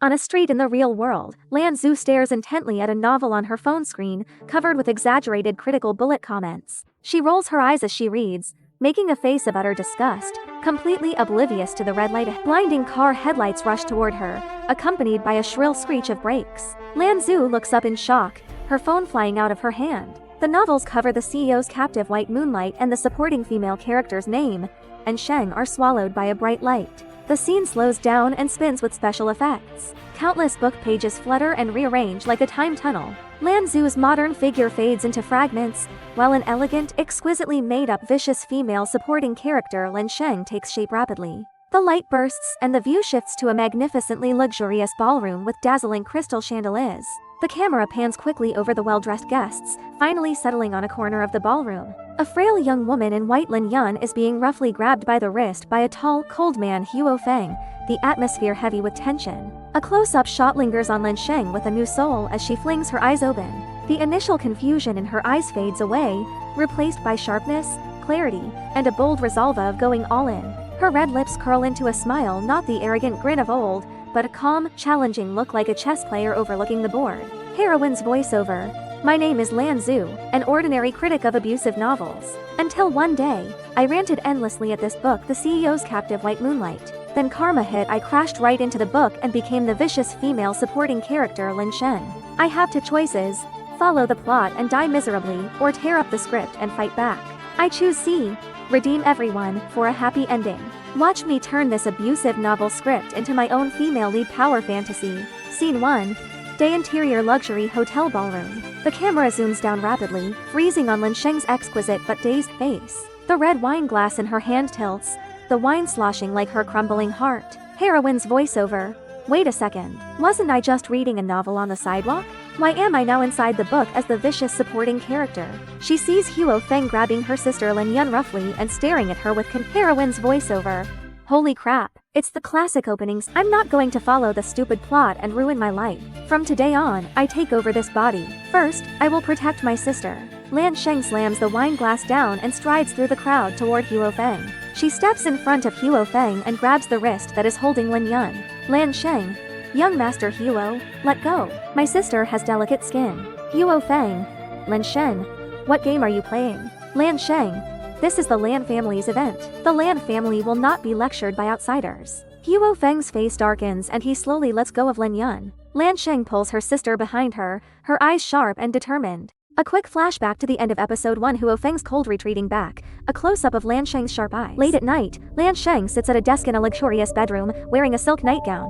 On a street in the real world, Lan Xue stares intently at a novel on her phone screen, covered with exaggerated critical bullet comments. She rolls her eyes as she reads, making a face of utter disgust, completely oblivious to the red light. Blinding car headlights rush toward her, accompanied by a shrill screech of brakes. Lan Xue looks up in shock, her phone flying out of her hand. The novels cover the CEO's captive white moonlight and the supporting female character's name, and Sheng are swallowed by a bright light. The scene slows down and spins with special effects. Countless book pages flutter and rearrange like a time tunnel. Lan Xue's modern figure fades into fragments, while an elegant, exquisitely made-up vicious female supporting character Lan Sheng takes shape rapidly. The light bursts and the view shifts to a magnificently luxurious ballroom with dazzling crystal chandeliers. The camera pans quickly over the well-dressed guests, finally settling on a corner of the ballroom. A frail young woman in white linen is being roughly grabbed by the wrist by a tall, cold man, Huo Feng, the atmosphere heavy with tension. A close-up shot lingers on Lan Sheng with a new soul as she flings her eyes open. The initial confusion in her eyes fades away, replaced by sharpness, clarity, and a bold resolve of going all in. Her red lips curl into a smile, not the arrogant grin of old, but a calm, challenging look like a chess player overlooking the board. Heroine's voiceover. My name is Lan Xue, an ordinary critic of abusive novels. Until one day, I ranted endlessly at this book, The CEO's Captive White Moonlight. Then karma hit, I crashed right into the book and became the vicious female supporting character Lan Sheng. I have two choices: follow the plot and die miserably, or tear up the script and fight back. I choose C. Redeem everyone, for a happy ending. Watch me turn this abusive novel script into my own female lead power fantasy. Scene 1. Day interior luxury hotel ballroom. The camera zooms down rapidly, freezing on Lan Sheng's exquisite but dazed face. The red wine glass in her hand tilts, the wine sloshing like her crumbling heart. Heroine's voiceover. Wait a second, wasn't I just reading a novel on the sidewalk? Why am I now inside the book as the vicious supporting character? She sees Huo Feng grabbing her sister Lan Yun roughly and staring at her with Heroine's voiceover. Holy crap, it's the classic openings. I'm not going to follow the stupid plot and ruin my life. From today on, I take over this body. First, I will protect my sister. Lan Sheng slams the wine glass down and strides through the crowd toward Huo Feng. She steps in front of Huo Feng and grabs the wrist that is holding Lan Yun. Lan Sheng. Young Master Huo, let go. My sister has delicate skin. Huo Feng. Lan Sheng. What game are you playing? Lan Sheng. This is the Lan family's event. The Lan family will not be lectured by outsiders. Huo Feng's face darkens and he slowly lets go of Lan Yun. Lan Sheng pulls her sister behind her, her eyes sharp and determined. A quick flashback to the end of episode 1, Huo Feng's cold retreating back, a close-up of Lan Sheng's sharp eyes. Late at night, Lan Sheng sits at a desk in a luxurious bedroom, wearing a silk nightgown.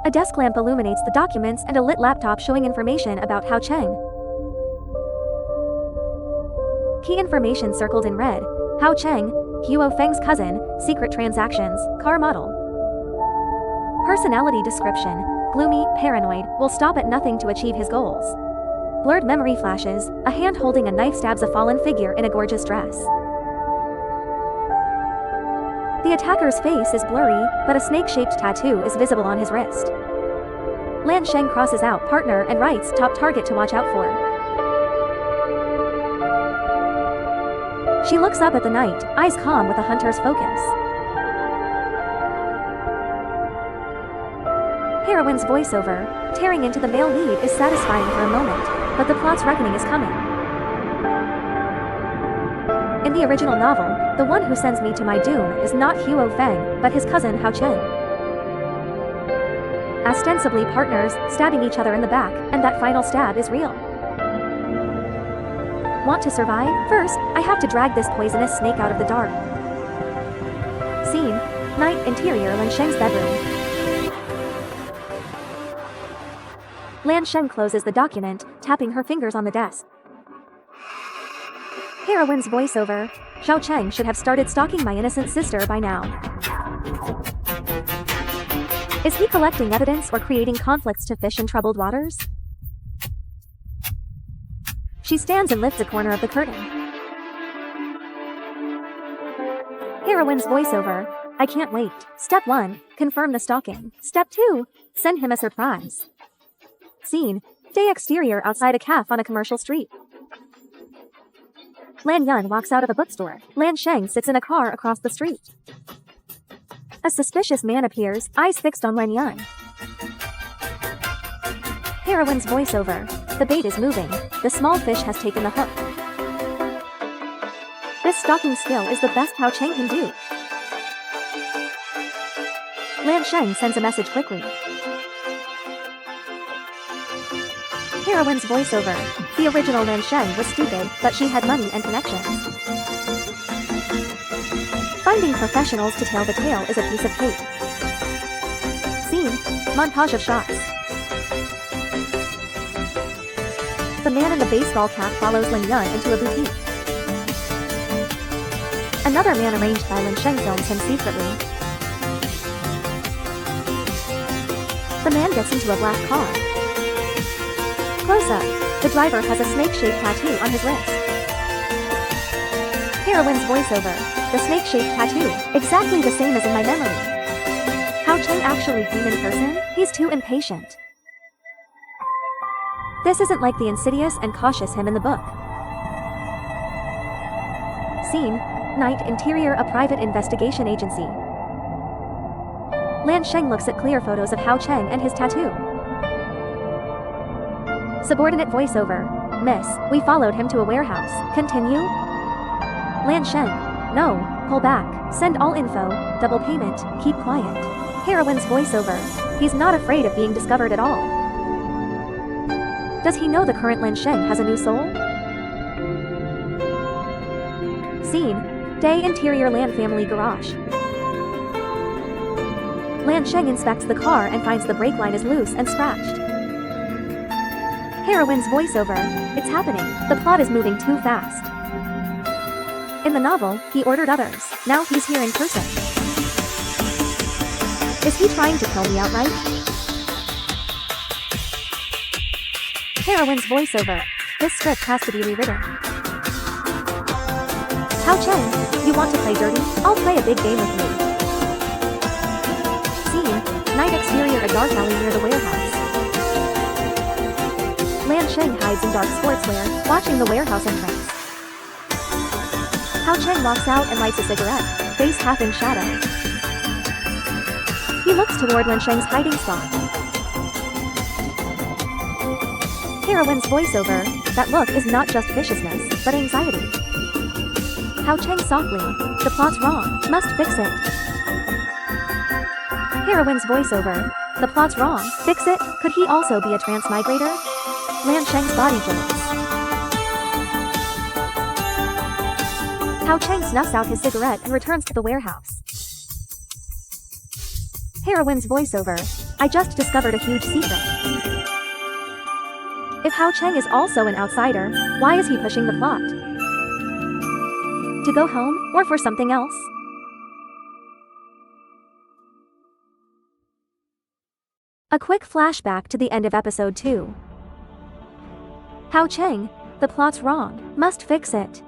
A desk lamp illuminates the documents and a lit laptop showing information about Zhao Cheng. Key information circled in red. Zhao Cheng, Huo Feng's cousin, secret transactions, car model. Personality description: gloomy, paranoid, will stop at nothing to achieve his goals. Blurred memory flashes, a hand holding a knife stabs a fallen figure in a gorgeous dress. The attacker's face is blurry, but a snake-shaped tattoo is visible on his wrist. Lan Sheng crosses out partner and writes top target to watch out for. She looks up at the night, eyes calm with a hunter's focus. Heroine's voiceover. Tearing into the male lead is satisfying for a moment, but the plot's reckoning is coming. In the original novel, the one who sends me to my doom is not Huo Feng, but his cousin Zhao Cheng. Ostensibly partners, stabbing each other in the back, and that final stab is real. Want to survive? First, I have to drag this poisonous snake out of the dark. Scene. Night interior Lan Sheng's bedroom. Lan Sheng closes the document, tapping her fingers on the desk. Heroine's voiceover. Zhao Cheng should have started stalking my innocent sister by now. Is he collecting evidence or creating conflicts to fish in troubled waters? She stands and lifts a corner of the curtain. Heroine's voiceover. I can't wait. Step 1. Confirm the stalking. Step 2. Send him a surprise. Scene. Day exterior outside a cafe on a commercial street. Lan Yun walks out of a bookstore. Lan Sheng sits in a car across the street. A suspicious man appears, eyes fixed on Lan Yun. Heroine's voiceover. The bait is moving. The small fish has taken the hook. This stalking skill is the best Zhao Cheng can do. Lan Sheng sends a message quickly. Heroine's voiceover. The original Lan Sheng was stupid, but she had money and connections. Finding professionals to tell the tale is a piece of cake. Scene. Montage of shots. The man in the baseball cap follows Lan Yun into a boutique. Another man arranged by Lan Sheng films him secretly. The man gets into a black car. Close up. The driver has a snake-shaped tattoo on his wrist. Heroine's voiceover. The snake-shaped tattoo, exactly the same as in my memory. Zhao Cheng actually came in person? He's too impatient. This isn't like the insidious and cautious him in the book. Scene. Night interior a private investigation agency. Lan Sheng looks at clear photos of Zhao Cheng and his tattoo. Subordinate voiceover. Miss, we followed him to a warehouse. Continue? Lan Sheng. No, pull back. Send all info. Double payment. Keep quiet. Heroine's voiceover. He's not afraid of being discovered at all. Does he know the current Lan Sheng has a new soul? Scene. Day interior Lan family garage. Lan Sheng inspects the car and finds the brake line is loose and scratched. Heroine's voiceover. It's happening. The plot is moving too fast. In the novel, he ordered others. Now he's here in person. Is he trying to kill me outright? Heroine's voiceover. This script has to be rewritten. Zhao Cheng, you want to play dirty? I'll play a big game with you. Scene. Night exterior a dark alley near the warehouse. Lan Sheng hides in dark sportswear, watching the warehouse entrance. Zhao Cheng walks out and lights a cigarette, face half in shadow. He looks toward Lan Sheng's hiding spot. Heroine's voiceover. That look is not just viciousness, but anxiety. Zhao Cheng softly. The plot's wrong. Must fix it. Heroine's voiceover. The plot's wrong. Fix it. Could he also be a transmigrator? Lan Sheng's body jolts. Zhao Cheng snuffs out his cigarette and returns to the warehouse. Heroine's voiceover. I just discovered a huge secret. If Zhao Cheng is also an outsider, why is he pushing the plot? To go home, or for something else? A quick flashback to the end of episode 2. Zhao Cheng, the plot's wrong, must fix it.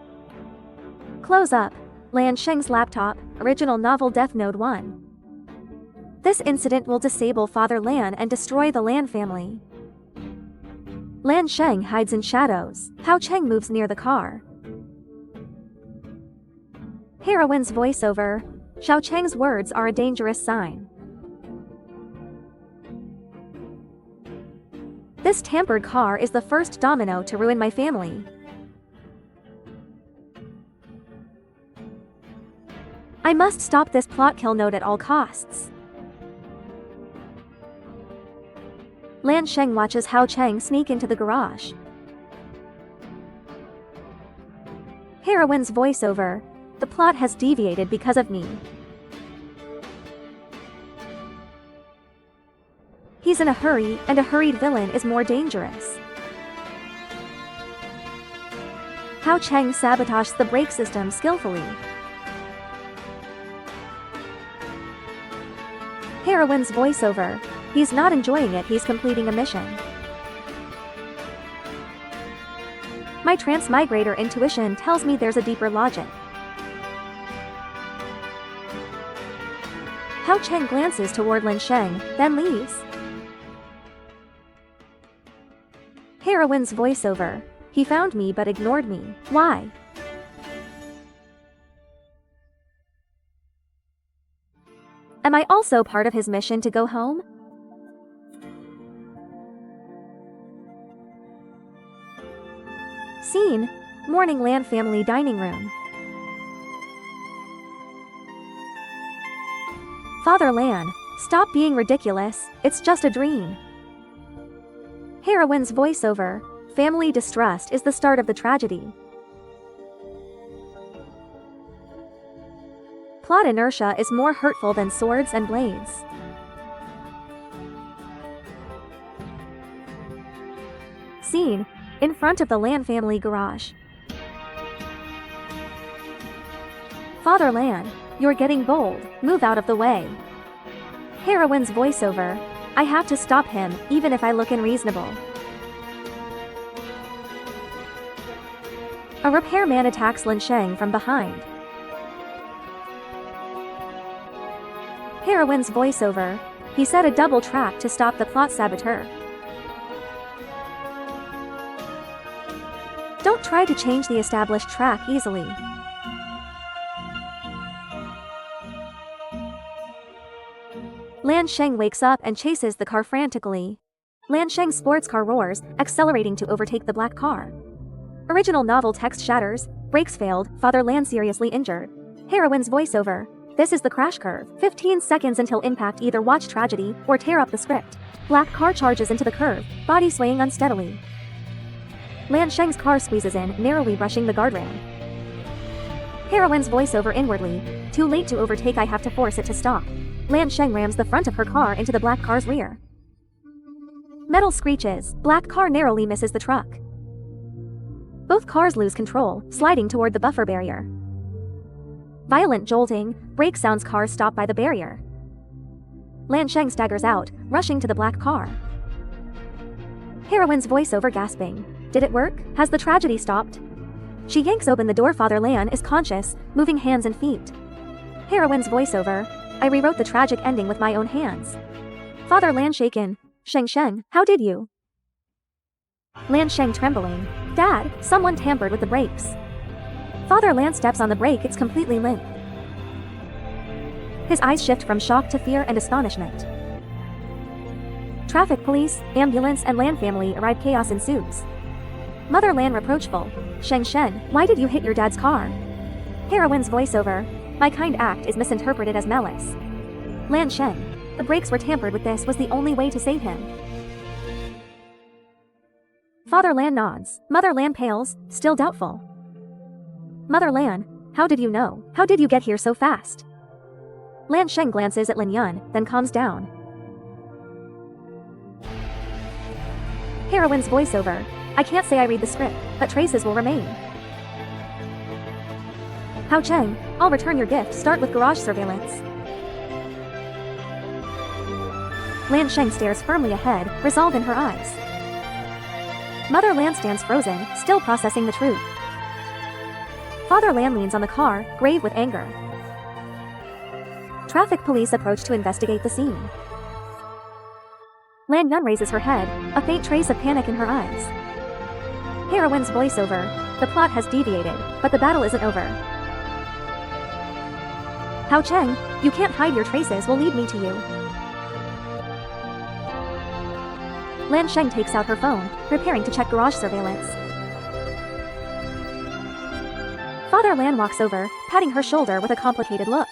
Close up. Lan Sheng's laptop, original novel Death Note 1. This incident will disable Father Lan and destroy the Lan family. Lan Sheng hides in shadows. Zhao Cheng moves near the car. Heroine's voiceover. Zhao Cheng's words are a dangerous sign. This tampered car is the first domino to ruin my family. I must stop this plot kill note at all costs. Lan Sheng watches Zhao Cheng sneak into the garage. Heroine's voiceover. The plot has deviated because of me. He's in a hurry, and a hurried villain is more dangerous. Zhao Cheng sabotaged the brake system skillfully. Heroine's voiceover. He's not enjoying it, he's completing a mission. My transmigrator intuition tells me there's a deeper logic. Zhao Cheng glances toward Lan Sheng, then leaves. Heroine's voiceover. He found me but ignored me. Why? Am I also part of his mission to go home? Scene: Morning Lan family dining room. Father Lan, stop being ridiculous, it's just a dream. Heroine's voiceover: family distrust is the start of the tragedy. Plot inertia is more hurtful than swords and blades. Scene: in front of the Lan family garage. Father Lan, you're getting bold, move out of the way. Heroine's voiceover: I have to stop him, even if I look unreasonable. A repairman attacks Lan Sheng from behind. Heroine's voiceover: he set a double trap to stop the plot saboteur. Don't try to change the established track easily. Lan Sheng wakes up and chases the car frantically. Lan Sheng's sports car roars, accelerating to overtake the black car. Original novel text shatters, brakes failed, Father Lan seriously injured. Heroine's voiceover: this is the crash curve. 15 seconds until impact, either watch tragedy or tear up the script. Black car charges into the curve, body swaying unsteadily. Lan Sheng's car squeezes in, narrowly brushing the guardrail. Heroine's voiceover inwardly: too late to overtake, I have to force it to stop. Lan Sheng rams the front of her car into the black car's rear. Metal screeches, black car narrowly misses the truck. Both cars lose control, sliding toward the buffer barrier. Violent jolting, brake sounds, cars stop by the barrier. Lan Sheng staggers out, rushing to the black car. Heroine's voiceover gasping: did it work? Has the tragedy stopped? She yanks open the door. Father Lan is conscious, moving hands and feet. Heroine's voiceover: I rewrote the tragic ending with my own hands. Father Lan shaken: Sheng, how did you? Lan Sheng trembling: Dad, someone tampered with the brakes. Father Lan steps on the brake, it's completely limp. His eyes shift from shock to fear and astonishment. Traffic police, ambulance and Lan family arrive, chaos ensues. Mother Lan reproachful: Sheng, why did you hit your dad's car? Heroine's voiceover: my kind act is misinterpreted as malice. Lan Sheng: the brakes were tampered with, this was the only way to save him. Father Lan nods. Mother Lan pales, still doubtful. Mother Lan: how did you know? How did you get here so fast? Lan Sheng glances at Lan Yun, then calms down. Heroine's voiceover: I can't say I read the script, but traces will remain. Zhao Cheng: I'll return your gift, start with garage surveillance. Lan Sheng stares firmly ahead, resolve in her eyes. Mother Lan stands frozen, still processing the truth. Father Lan leans on the car, grave with anger. Traffic police approach to investigate the scene. Lan Yun raises her head, a faint trace of panic in her eyes. Heroine's voiceover: the plot has deviated, but the battle isn't over. Zhao Cheng, you can't hide, your traces will lead me to you. Lan Sheng takes out her phone, preparing to check garage surveillance. Father Lan walks over, patting her shoulder with a complicated look.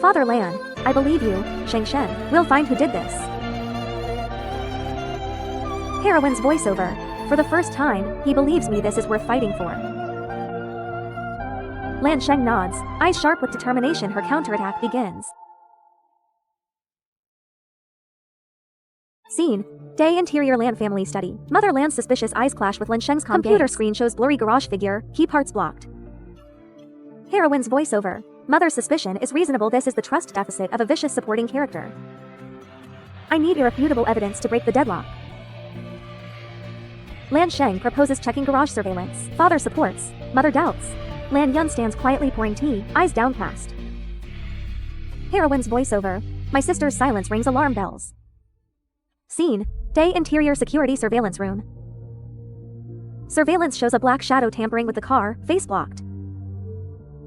Father Lan, I believe you, Sheng. We'll find who did this. Heroine's voiceover: for the first time, he believes me, this is worth fighting for. Lan Sheng nods, eyes sharp with determination. Her counterattack begins. Scene: day, interior Lan family study. Mother Lan's suspicious eyes clash with Lan Sheng's computer screen shows blurry garage figure, key parts blocked. Heroine's voiceover: Mother's suspicion is reasonable, this is the trust deficit of a vicious supporting character. I need irrefutable evidence to break the deadlock. Lan Sheng proposes checking garage surveillance. Father supports. Mother doubts. Lan Yun stands quietly pouring tea, eyes downcast. Heroine's voiceover: my sister's silence rings alarm bells. Scene: day, interior security surveillance room. Surveillance shows a black shadow tampering with the car, face blocked.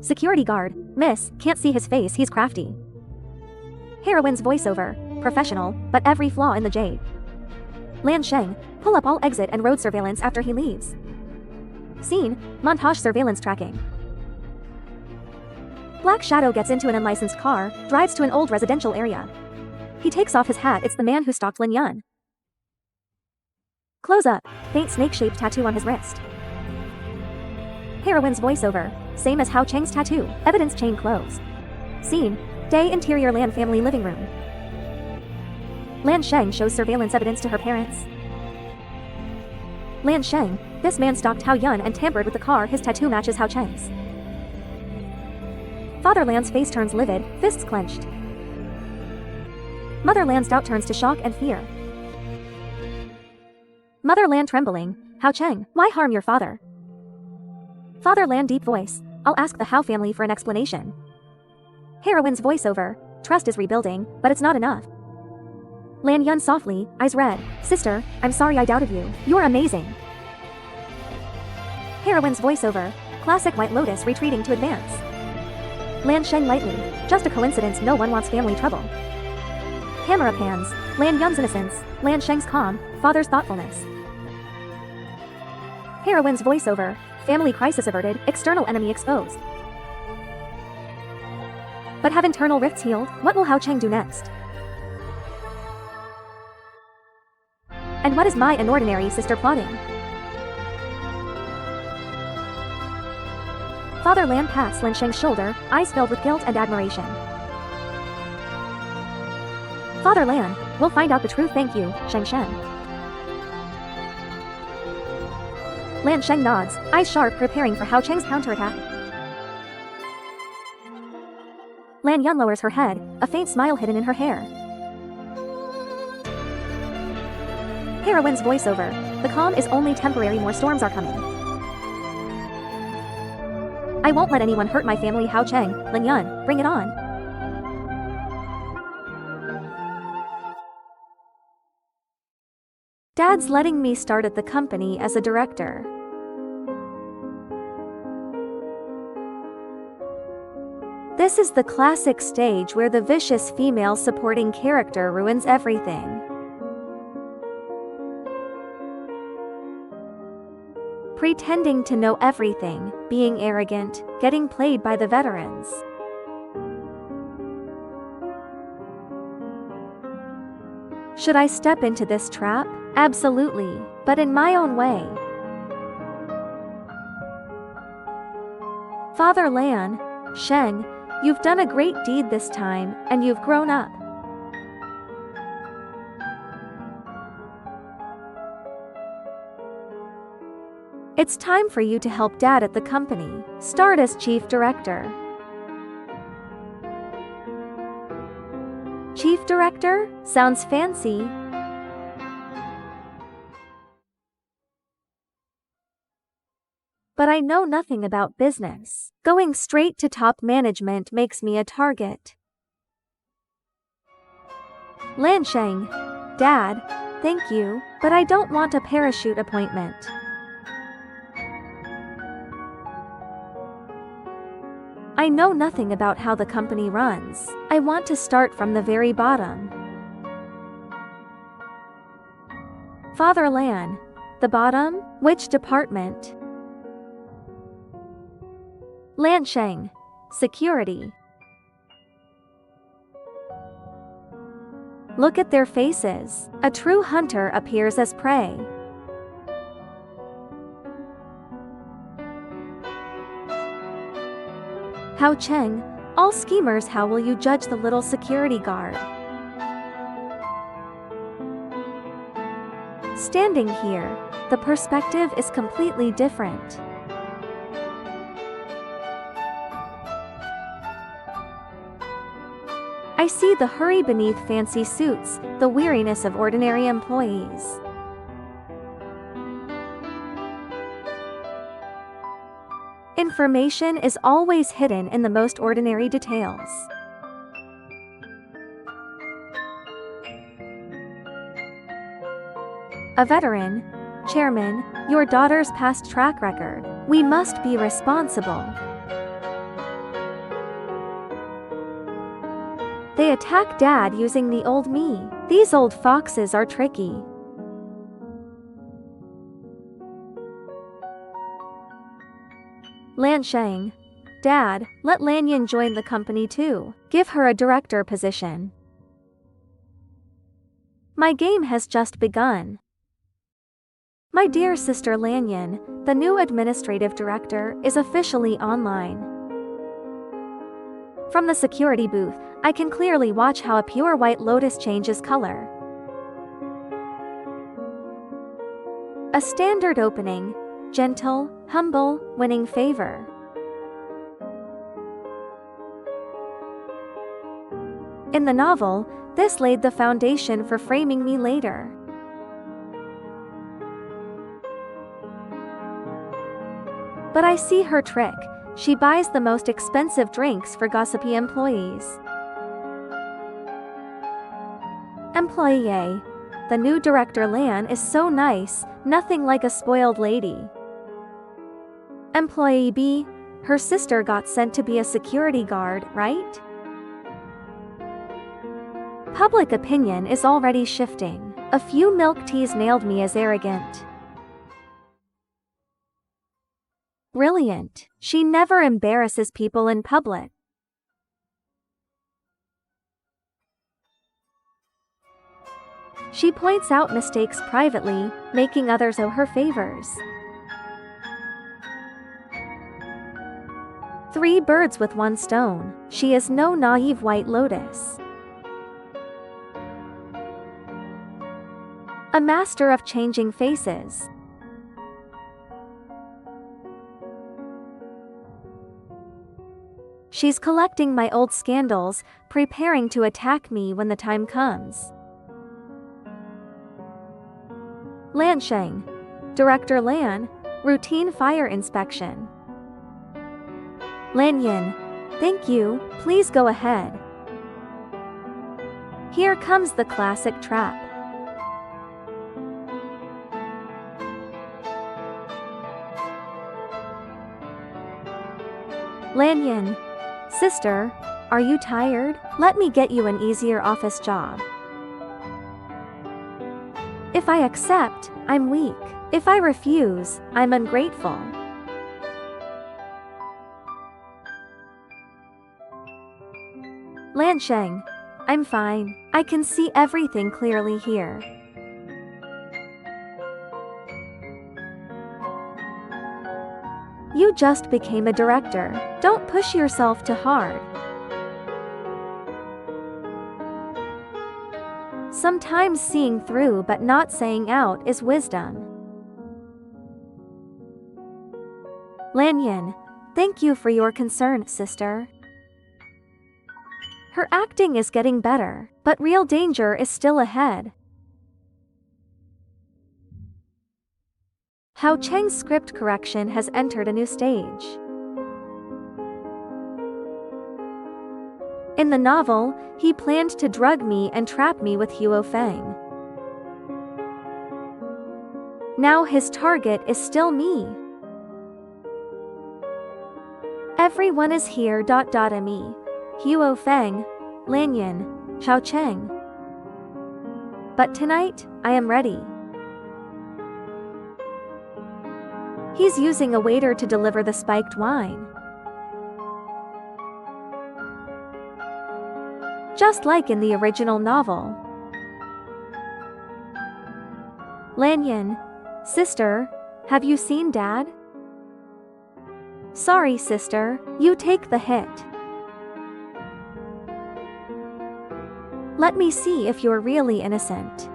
Security guard. Miss, can't see his face, he's crafty. Heroine's voiceover. Professional, but every flaw in the jade. Lan Sheng. Pull up all exit and road surveillance after he leaves. Scene. Montage surveillance tracking. Black Shadow gets into an unlicensed car, drives to an old residential area. He takes off his hat, it's the man who stalked Lin Yun. Close up. Faint snake-shaped tattoo on his wrist. Heroine's voiceover. Same as Zhao Cheng's tattoo. Evidence chain closed. Scene. Day interior Lan family living room. Lan Sheng shows surveillance evidence to her parents. Lan Sheng. This man stalked Hao Yun and tampered with the car, his tattoo matches Zhao Cheng's. Father Lan's face turns livid, fists clenched. Mother Lan's doubt turns to shock and fear. Mother Lan trembling. Zhao Cheng, why harm your father? Father Lan deep voice. I'll ask the Hao family for an explanation. Heroine's voiceover. Trust is rebuilding, but it's not enough. Lan Yun softly, eyes red. Sister, I'm sorry I doubted you. You're amazing. Heroine's voiceover. Classic White Lotus retreating to advance. Lan Sheng lightly. Just a coincidence, no one wants family trouble. Camera pans. Lan Yun's innocence. Lan Sheng's calm. Father's thoughtfulness. Heroine's voiceover. Family crisis averted, external enemy exposed. But have internal rifts healed? What will Zhao Cheng do next? And what is my unordinary sister plotting? Father Lan pats Lan Sheng's shoulder, eyes filled with guilt and admiration. Father Lan, we'll find out the truth, thank you, Sheng Shen. Lan Sheng nods, eyes sharp, preparing for Zhao Cheng's counterattack. Lan Yun lowers her head, a faint smile hidden in her hair. Heroine's voiceover. The calm is only temporary, more storms are coming. I won't let anyone hurt my family, Zhao Cheng, Lin Yun, bring it on. Dad's letting me start at the company as a director. This is the classic stage where the vicious female supporting character ruins everything. Pretending to know everything, being arrogant, getting played by the veterans. Should I step into this trap? Absolutely, but in my own way. Father Lan, Sheng, you've done a great deed this time, and you've grown up. It's time for you to help Dad at the company. Start as chief director. Chief director? Sounds fancy. But I know nothing about business. Going straight to top management makes me a target. Lan Sheng. Dad, thank you, but I don't want a parachute appointment. I know nothing about how the company runs. I want to start from the very bottom. Father Lan. The bottom? Which department? Lan Sheng. Security. Look at their faces. A true hunter appears as prey. Zhao Cheng, all schemers, how will you judge the little security guard? Standing here, the perspective is completely different. I see the hurry beneath fancy suits, the weariness of ordinary employees. Information is always hidden in the most ordinary details. A veteran, Chairman, your daughter's past track record. We must be responsible. They attack Dad using the old me. These old foxes are tricky. Lan Sheng. Dad, let Lanyan join the company too. Give her a director position. My game has just begun. My dear sister Lanyan, the new administrative director, is officially online. From the security booth, I can clearly watch how a pure white lotus changes color. A standard opening, gentle, humble, winning favor. In the novel, this laid the foundation for framing me later. But I see her trick. She buys the most expensive drinks for gossipy employees. Employee A. The new director Lan is so nice, nothing like a spoiled lady. Employee B. Her sister got sent to be a security guard, right? Public opinion is already shifting. A few milk teas nailed me as arrogant. Brilliant. She never embarrasses people in public. She points out mistakes privately, making others owe her favors. 3 birds with 1 stone. She is no naive white lotus. A master of changing faces. She's collecting my old scandals, preparing to attack me when the time comes. Lan Sheng. Director Lan. Routine fire inspection. Lanyan. Thank you, please go ahead. Here comes the classic trap. Lanyan. Sister, are you tired? Let me get you an easier office job. If I accept, I'm weak. If I refuse, I'm ungrateful. Lan Sheng. I'm fine. I can see everything clearly here. You just became a director. Don't push yourself too hard. Sometimes seeing through but not saying out is wisdom. Lanyan. Thank you for your concern, sister. Her acting is getting better, but real danger is still ahead. Zhao Cheng's script correction has entered a new stage. In the novel, he planned to drug me and trap me with Huo Feng. Now his target is still me. Everyone is here. Me. Huo Feng, Lanyan, Zhao Cheng. But tonight, I am ready. He's using a waiter to deliver the spiked wine. Just like in the original novel. Lanyan. Sister, have you seen Dad? Sorry, sister, you take the hit. Let me see if you're really innocent.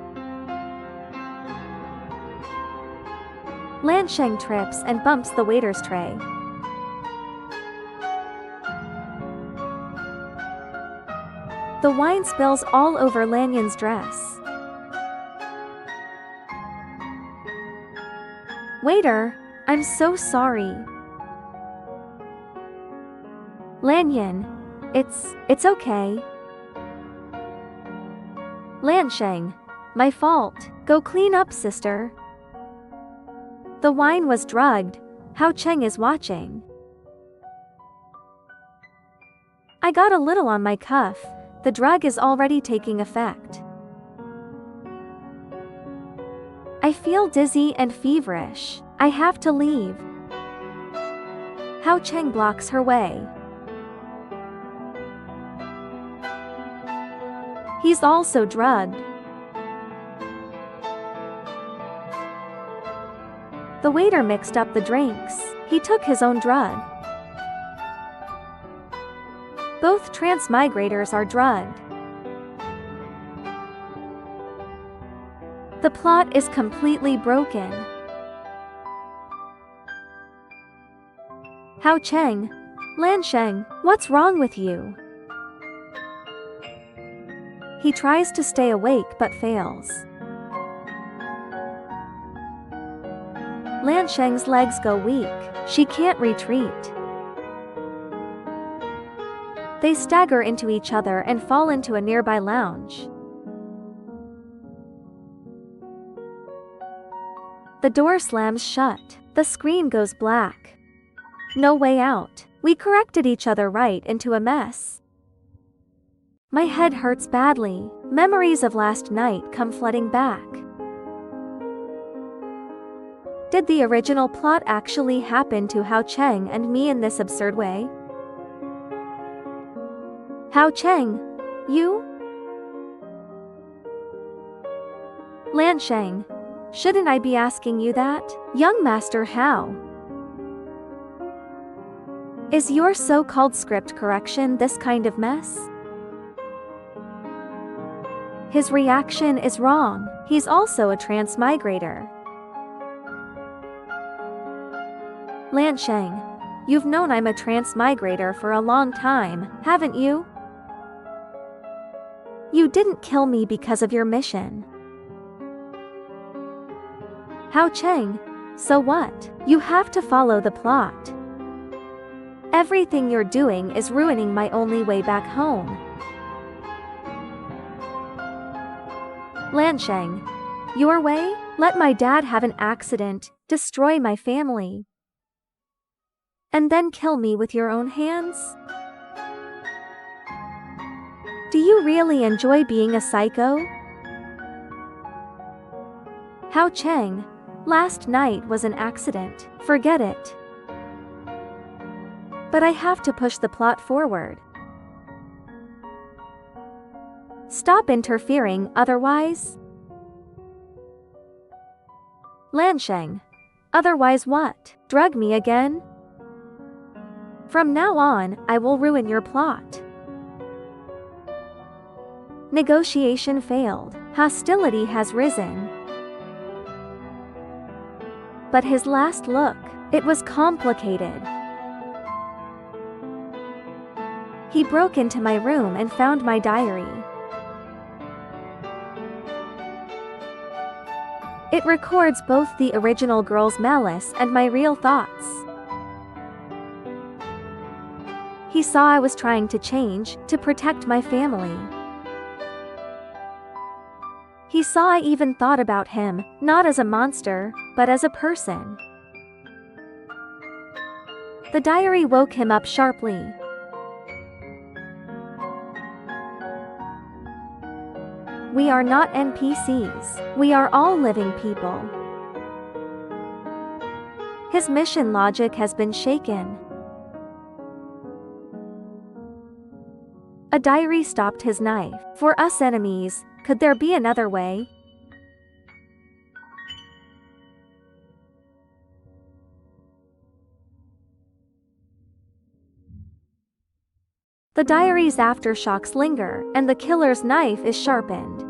Lan Sheng trips and bumps the waiter's tray. The wine spills all over Lanyan's dress. Waiter, I'm so sorry. Lanyan. It's okay. Lan Sheng. My fault. Go clean up, sister. The wine was drugged. Zhao Cheng is watching. I got a little on my cuff. The drug is already taking effect. I feel dizzy and feverish. I have to leave. Zhao Cheng blocks her way. He's also drugged. The waiter mixed up the drinks. He took his own drug. Both transmigrators are drugged. The plot is completely broken. Zhao Cheng, Lan Sheng, what's wrong with you? He tries to stay awake but fails. Lan Sheng's legs go weak. She can't retreat. They stagger into each other and fall into a nearby lounge. The door slams shut. The screen goes black. No way out. We corrected each other right into a mess. My head hurts badly. Memories of last night come flooding back. Did the original plot actually happen to Zhao Cheng and me in this absurd way? Zhao Cheng, you? Lan Sheng, shouldn't I be asking you that? Young Master Hao. Is your so-called script correction this kind of mess? His reaction is wrong. He's also a transmigrator. Lan Sheng, you've known I'm a transmigrator for a long time, haven't you? You didn't kill me because of your mission. Zhao Cheng, so what? You have to follow the plot. Everything you're doing is ruining my only way back home. Lan Sheng, your way? Let my dad have an accident, destroy my family, and then kill me with your own hands? Do you really enjoy being a psycho? Zhao Cheng, last night was an accident. Forget it. But I have to push the plot forward. Stop interfering, otherwise. Lan Sheng, otherwise what? Drug me again? From now on, I will ruin your plot. Negotiation failed. Hostility has risen. But his last look, it was complicated. He broke into my room and found my diary. It records both the original girl's malice and my real thoughts. He saw I was trying to change, to protect my family. He saw I even thought about him, not as a monster, but as a person. The diary woke him up sharply. We are not NPCs. We are all living people. His mission logic has been shaken. A diary stopped his knife. For us enemies, could there be another way? The diary's aftershocks linger, and the killer's knife is sharpened.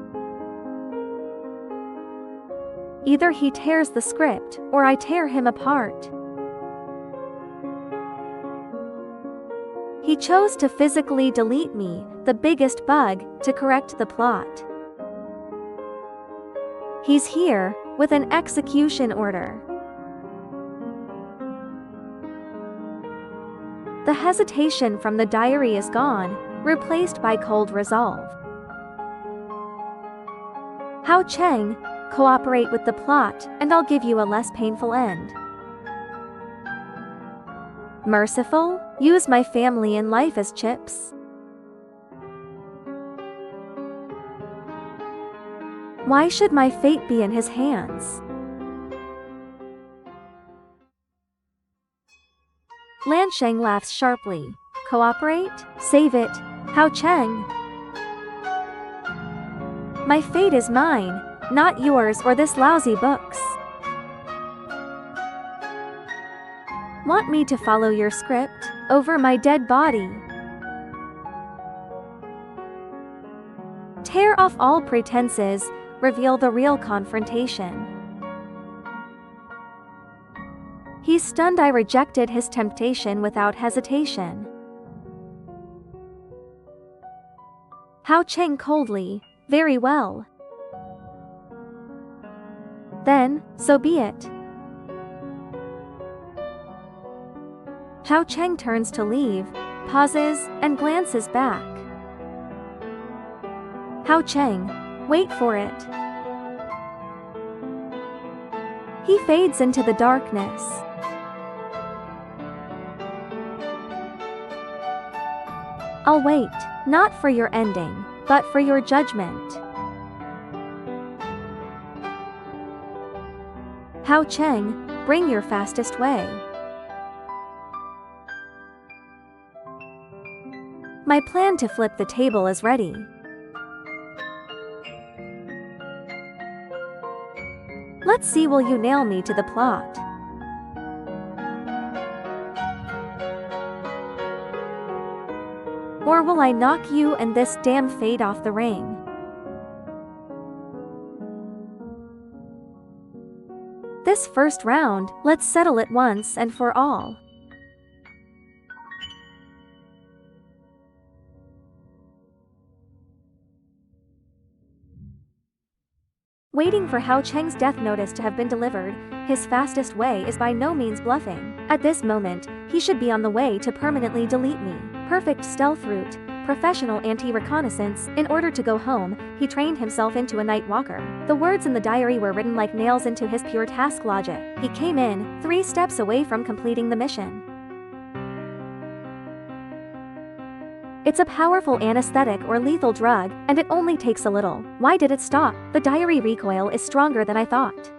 Either he tears the script, or I tear him apart. He chose to physically delete me, the biggest bug, to correct the plot. He's here, with an execution order. The hesitation from the diary is gone, replaced by cold resolve. Zhao Cheng, cooperate with the plot, and I'll give you a less painful end. Merciful? Use my family and life as chips? Why should my fate be in his hands? Lan Sheng laughs sharply. Cooperate? Save it. Zhao Cheng. My fate is mine, not yours or this lousy book's. Want me to follow your script, over my dead body? Tear off all pretenses, reveal the real confrontation. He's stunned. I rejected his temptation without hesitation. Zhao Cheng coldly, very well. Then, so be it. Zhao Cheng turns to leave, pauses, and glances back. Zhao Cheng, wait for it. He fades into the darkness. I'll wait, not for your ending, but for your judgment. Zhao Cheng, bring your fastest way. My plan to flip the table is ready. Let's see, will you nail me to the plot? Or will I knock you and this damn fate off the ring? This first round, let's settle it once and for all. Waiting for Zhao Cheng's death notice to have been delivered, his fastest way is by no means bluffing. At this moment, he should be on the way to permanently delete me. Perfect stealth route, professional anti-reconnaissance. In order to go home, he trained himself into a night walker. The words in the diary were written like nails into his pure task logic. He came in, 3 steps away from completing the mission. It's a powerful anesthetic or lethal drug, and it only takes a little. Why did it stop? The diary recoil is stronger than I thought.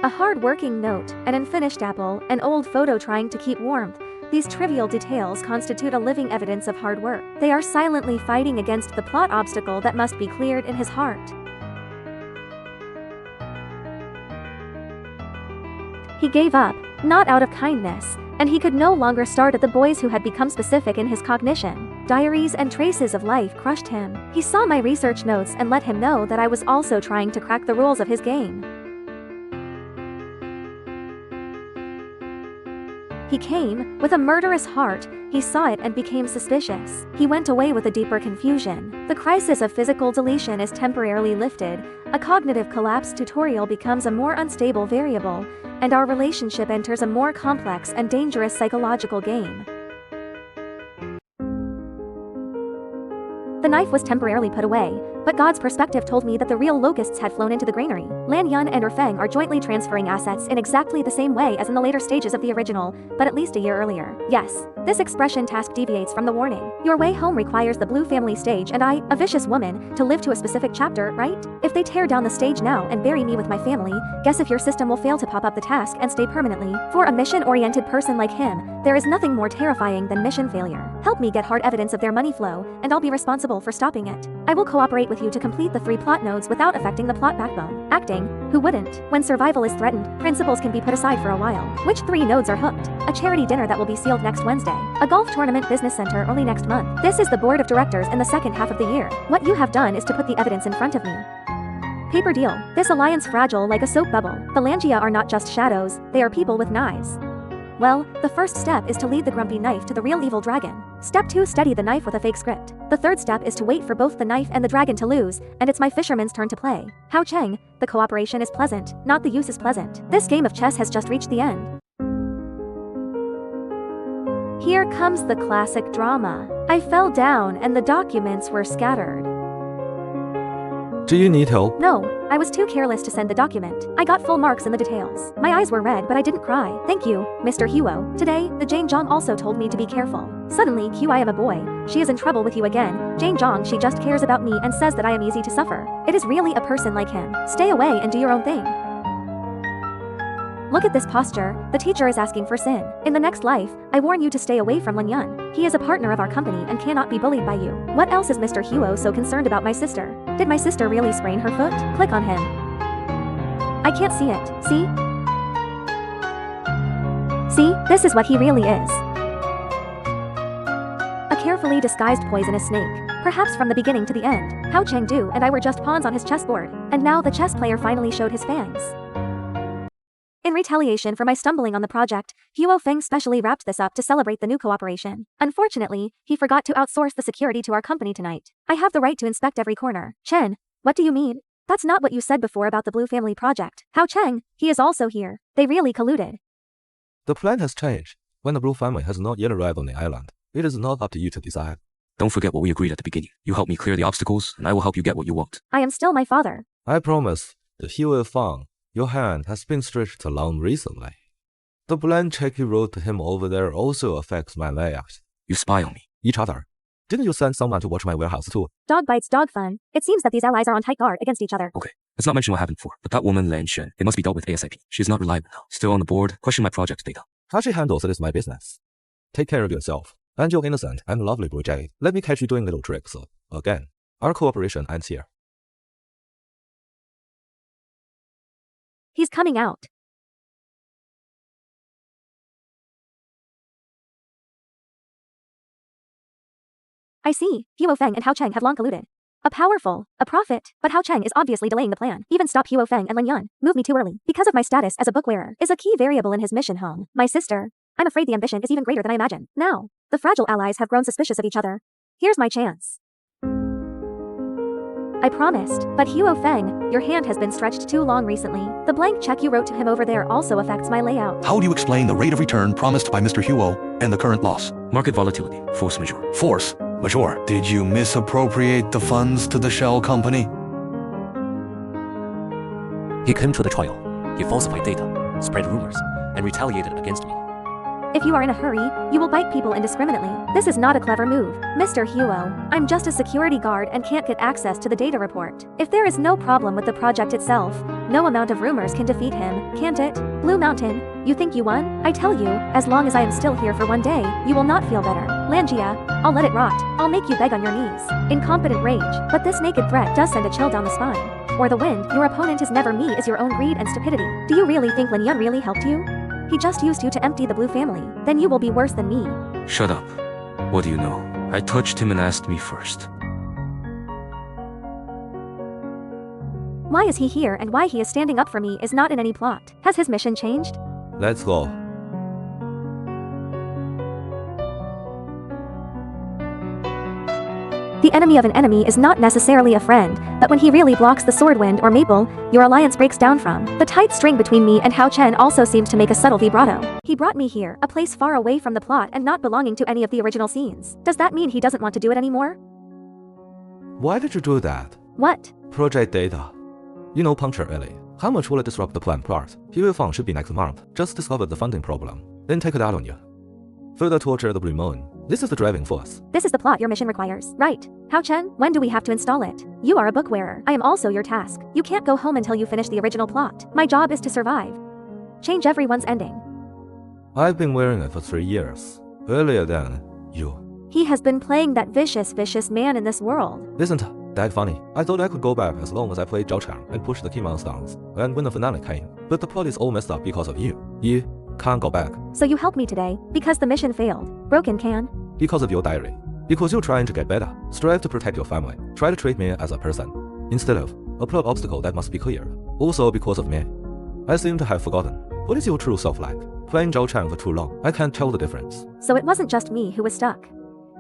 A hard-working note, an unfinished apple, an old photo trying to keep warmth. These trivial details constitute a living evidence of hard work. They are silently fighting against the plot obstacle that must be cleared in his heart. He gave up, not out of kindness, and he could no longer start at the boys who had become specific in his cognition. Diaries and traces of life crushed him. He saw my research notes and let him know that I was also trying to crack the rules of his game. He came, with a murderous heart. He saw it and became suspicious. He went away with a deeper confusion. The crisis of physical deletion is temporarily lifted, a cognitive collapse tutorial becomes a more unstable variable, and our relationship enters a more complex and dangerous psychological game. The knife was temporarily put away, but God's perspective told me that the real locusts had flown into the granary. Lan Yun and Feng are jointly transferring assets in exactly the same way as in the later stages of the original, but at least a year earlier. Yes, this expression task deviates from the warning. Your way home requires the blue family stage and I, a vicious woman, to live to a specific chapter, right? If they tear down the stage now and bury me with my family, guess if your system will fail to pop up the task and stay permanently. For a mission-oriented person like him, there is nothing more terrifying than mission failure. Help me get hard evidence of their money flow, and I'll be responsible for stopping it. I will cooperate with you to complete the 3 plot nodes without affecting the plot backbone. Acting, who wouldn't? When survival is threatened, principles can be put aside for a while. Which 3 nodes are hooked? A charity dinner that will be sealed next Wednesday. A golf tournament business center early next month. This is the board of directors in the second half of the year. What you have done is to put the evidence in front of me. Paper deal. This alliance fragile like a soap bubble. The Lan Xue are not just shadows, they are people with knives. Well, the first step is to lead the grumpy knife to the real evil dragon. Step 2, steady the knife with a fake script. The third step is to wait for both the knife and the dragon to lose, and it's my fisherman's turn to play. Zhao Cheng, the cooperation is pleasant, not the use is pleasant. This game of chess has just reached the end. Here comes the classic drama. I fell down and the documents were scattered. Do you need help? No, I was too careless to send the document. I got full marks in the details. My eyes were red, but I didn't cry. Thank you, Mr. Huo. Today, the Jane Zhang also told me to be careful. Suddenly, Q, I am a boy. She is in trouble with you again. Jane Zhang, she just cares about me and says that I am easy to suffer. It is really a person like him. Stay away and do your own thing. Look at this posture. The teacher is asking for sin. In the next life, I warn you to stay away from Lan Yun. He is a partner of our company and cannot be bullied by you. What else is Mr. Huo so concerned about my sister? Did my sister really sprain her foot? Click on him. I can't see it. See? See, this is what he really is. A carefully disguised poisonous snake. Perhaps from the beginning to the end, Zhao Cheng and I were just pawns on his chessboard, and now the chess player finally showed his fangs. In retaliation for my stumbling on the project, Huo Feng specially wrapped this up to celebrate the new cooperation. Unfortunately, he forgot to outsource the security to our company tonight. I have the right to inspect every corner. Chen, what do you mean? That's not what you said before about the Blue Family project. Zhao Cheng, he is also here. They really colluded. The plan has changed. When the Blue family has not yet arrived on the island, it is not up to you to decide. Don't forget what we agreed at the beginning. You help me clear the obstacles, and I will help you get what you want. I am still my father. I promise that he will find your hand has been stretched along recently. The blank check you wrote to him over there also affects my layout. You spy on me. Each other. Didn't you send someone to watch my warehouse too? Dog bites dog fun. It seems that these allies are on tight guard against each other. Okay, let's not mention what happened before, but that woman Lan Sheng, it must be dealt with ASAP. She is not reliable now. Still on the board, question my project data. How she handles it is my business. Take care of yourself. And your innocent and lovely blue jade. Let me catch you doing little tricks. Again, our cooperation ends here. He's coming out. I see. Huo Feng and Zhao Cheng have long colluded. A prophet. But Zhao Cheng is obviously delaying the plan. Even stop Huo Feng and Lan Yun. Move me too early. Because of my status as a book wearer is a key variable in his mission home. My sister. I'm afraid the ambition is even greater than I imagined. Now, the fragile allies have grown suspicious of each other. Here's my chance. I promised, but Huo Feng, your hand has been stretched too long recently. The blank check you wrote to him over there also affects my layout. How do you explain the rate of return promised by Mr. Huo and the current loss? Market volatility, force majeure. Force majeure. Did you misappropriate the funds to the shell company? He came to the trial. He falsified data, spread rumors, and retaliated against me. If you are in a hurry, you will bite people indiscriminately. This is not a clever move. Mr. Huo, I'm just a security guard and can't get access to the data report. If there is no problem with the project itself, no amount of rumors can defeat him, can't it? Blue Mountain, you think you won? I tell you, as long as I am still here for one day, you will not feel better. Lan Xue, I'll let it rot. I'll make you beg on your knees. Incompetent rage, but this naked threat does send a chill down the spine. Or the wind, your opponent is never me, is your own greed and stupidity. Do you really think Lan Yun really helped you? He just used you to empty the Blue family. Then you will be worse than me. Shut up. What do you know? I touched him and asked me first. Why is he here and why he is standing up for me is not in any plot. Has his mission changed? Let's go. The enemy of an enemy is not necessarily a friend, but when he really blocks the sword wind or maple, your alliance breaks down from. The tight string between me and Zhao Chen also seemed to make a subtle vibrato. He brought me here, a place far away from the plot and not belonging to any of the original scenes. Does that mean he doesn't want to do it anymore? Why did you do that? What? Project data. You know punctually. How much will it disrupt the planned part? Huo Feng should be next month. Just discovered the funding problem. Then take it out on you. Further torture the Blue Moon. This is the driving force. This is the plot your mission requires, right? Zhao Chen, when do we have to install it? You are a book wearer. I am also your task. You can't go home until you finish the original plot. My job is to survive. Change everyone's ending. I've been wearing it for 3 years. Earlier than you. He has been playing that vicious man in this world. Isn't that funny? I thought I could go back as long as I played Zhao Cheng and push the key milestones. And when the finale came. But the plot is all messed up because of you. You can't go back. So you helped me today, because the mission failed. Broken can? Because of your diary. Because you're trying to get better. Strive to protect your family. Try to treat me as a person. Instead of a plot obstacle that must be cleared. Also because of me. I seem to have forgotten. What is your true self like? Playing Zhao Cheng for too long. I can't tell the difference. So it wasn't just me who was stuck.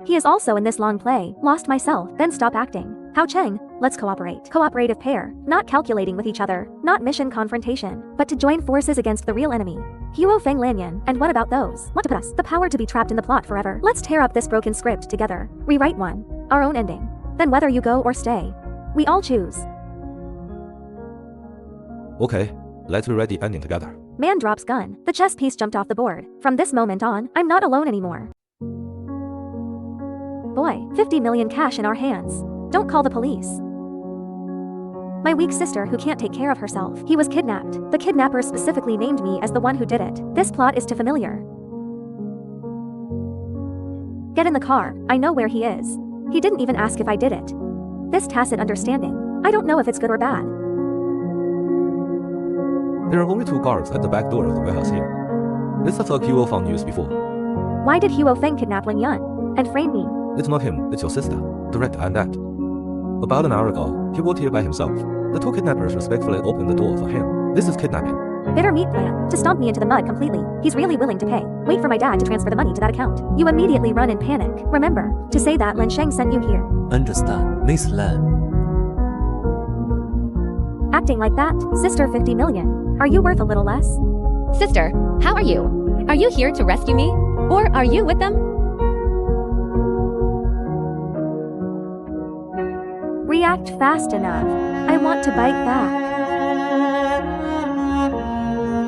He is also in this long play. Lost myself, then stop acting. Zhao Cheng, let's cooperate. Cooperative pair. Not calculating with each other. Not mission confrontation. But to join forces against the real enemy. Huo Feng Lanyan, and what about those? Want to put us, the power to be trapped in the plot forever. Let's tear up this broken script together. Rewrite one. Our own ending. Then whether you go or stay. We all choose. Okay, let's rewrite the ending together. Man drops gun. The chess piece jumped off the board. From this moment on, I'm not alone anymore. boy, 50 million cash in our hands. Don't call the police. My weak sister who can't take care of herself. He was kidnapped. The kidnapper specifically named me as the one who did it. This plot is too familiar. Get in the car. I know where he is. He didn't even ask if I did it. This tacit understanding. I don't know if it's good or bad. There are only 2 guards at the back door of the warehouse here. This has a Huo found news before. Why did Huo Feng kidnap Ling Yun and frame me? It's not him, it's your sister. Direct and that. About an hour ago, he walked here by himself. The 2 kidnappers respectfully opened the door for him. This is kidnapping. Bitter meat plan. To stomp me into the mud completely. He's really willing to pay. Wait for my dad to transfer the money to that account. You immediately run in panic. Remember to say that Lan Sheng sent you here. Understand, Miss Lan. Acting like that, sister 50 million. Are you worth a little less? Sister, how are you? Are you here to rescue me? Or are you with them? React fast enough. I want to bite back.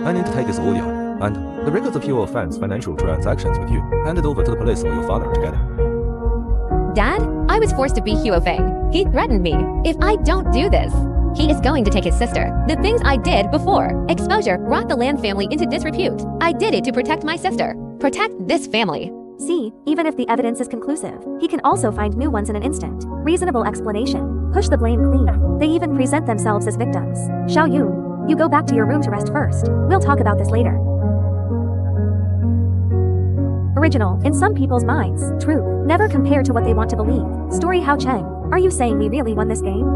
I need to take this audio, and the records of Huo Feng's financial transactions with you, hand it over to the police or your father to get it. Dad, I was forced to be Huo Feng. He threatened me. If I don't do this, he is going to take his sister. The things I did before. Exposure brought the Lan family into disrepute. I did it to protect my sister. Protect this family. See, even if the evidence is conclusive, he can also find new ones in an instant. Reasonable explanation. Push the blame clean. They even present themselves as victims. Xiao Yun, you go back to your room to rest first. We'll talk about this later. Original, in some people's minds. True, never compare to what they want to believe. Story Zhao Cheng, are you saying we really won this game?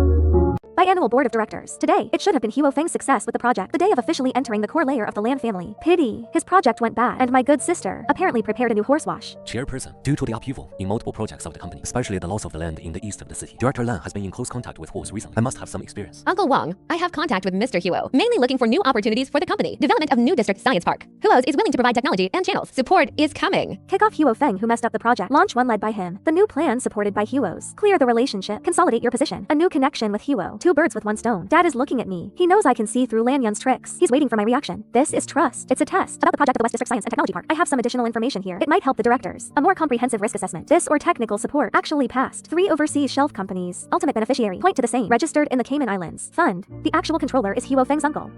Biannual Board of Directors. Today, it should have been Huo Feng's success with the project, the day of officially entering the core layer of the Lan family. Pity, his project went bad, and my good sister apparently prepared a new horse wash. Chairperson, due to the upheaval in multiple projects of the company, especially the loss of the land in the east of the city, Director Lan has been in close contact with Horse recently. I must have some experience. Uncle Wang, I have contact with Mr. Huo, mainly looking for new opportunities for the company. Development of new district science park. Huo's is willing to provide technology and channels. Support is coming. Kick off Huo Feng who messed up the project. Launch one led by him. The new plan supported by Huo's. Clear the relationship. Consolidate your position. A new connection with Huo. 2 birds with 1 stone. Dad is looking at me. He knows I can see through Lan Yun's tricks. He's waiting for my reaction. This is trust. It's a test. About the project of the West District Science and Technology Park. I have some additional information here. It might help the directors. A more comprehensive risk assessment. This or technical support. Actually passed. 3 overseas shelf companies. Ultimate beneficiary. Point to the same. Registered in the Cayman Islands. Fund. The actual controller is Huo Feng's uncle.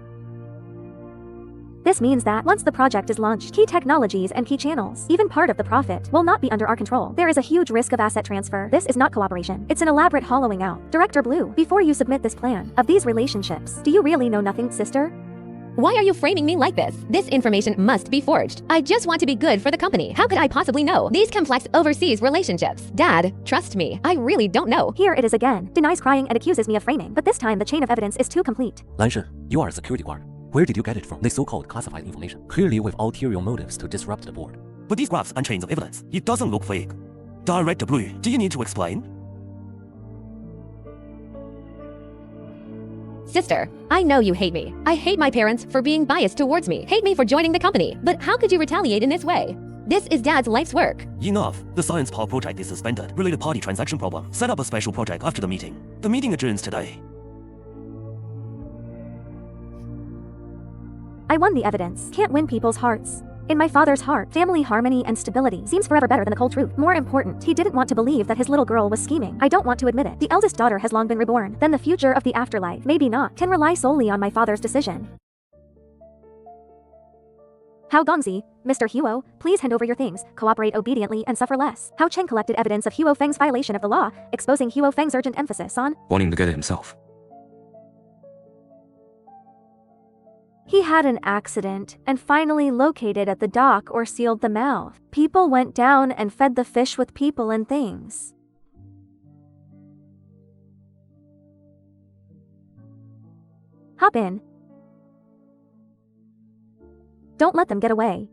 This means that once the project is launched, key technologies and key channels, even part of the profit, will not be under our control. There is a huge risk of asset transfer. This is not cooperation. It's an elaborate hollowing out. Director Blue, before you submit this plan of these relationships, do you really know nothing, sister? Why are you framing me like this? This information must be forged. I just want to be good for the company. How could I possibly know these complex overseas relationships? Dad, trust me. I really don't know. Here it is again. Denies crying and accuses me of framing. But this time the chain of evidence is too complete. Lan Sheng, you are a security guard. Where did you get it from? This so-called classified information. Clearly with ulterior motives to disrupt the board. But these graphs and chains of evidence, it doesn't look fake. Director Blue, do you need to explain? Sister, I know you hate me. I hate my parents for being biased towards me. Hate me for joining the company. But how could you retaliate in this way? This is Dad's life's work. Enough. The science park project is suspended. Related party transaction problem. Set up a special project after the meeting. The meeting adjourns today. I won the evidence. Can't win people's hearts. In my father's heart, family harmony and stability seems forever better than the cold truth. More important, he didn't want to believe that his little girl was scheming. I don't want to admit it. The eldest daughter has long been reborn. Then the future of the afterlife, maybe not, can rely solely on my father's decision. Hao Gongzi, Mr. Huo, please hand over your things, cooperate obediently and suffer less. Hao Cheng collected evidence of Huo Feng's violation of the law, exposing Huo Feng's urgent emphasis on wanting to get it himself. he had an accident and finally located at the dock or sealed the mouth. People went down and fed the fish with people and things. Hop in. Don't let them get away.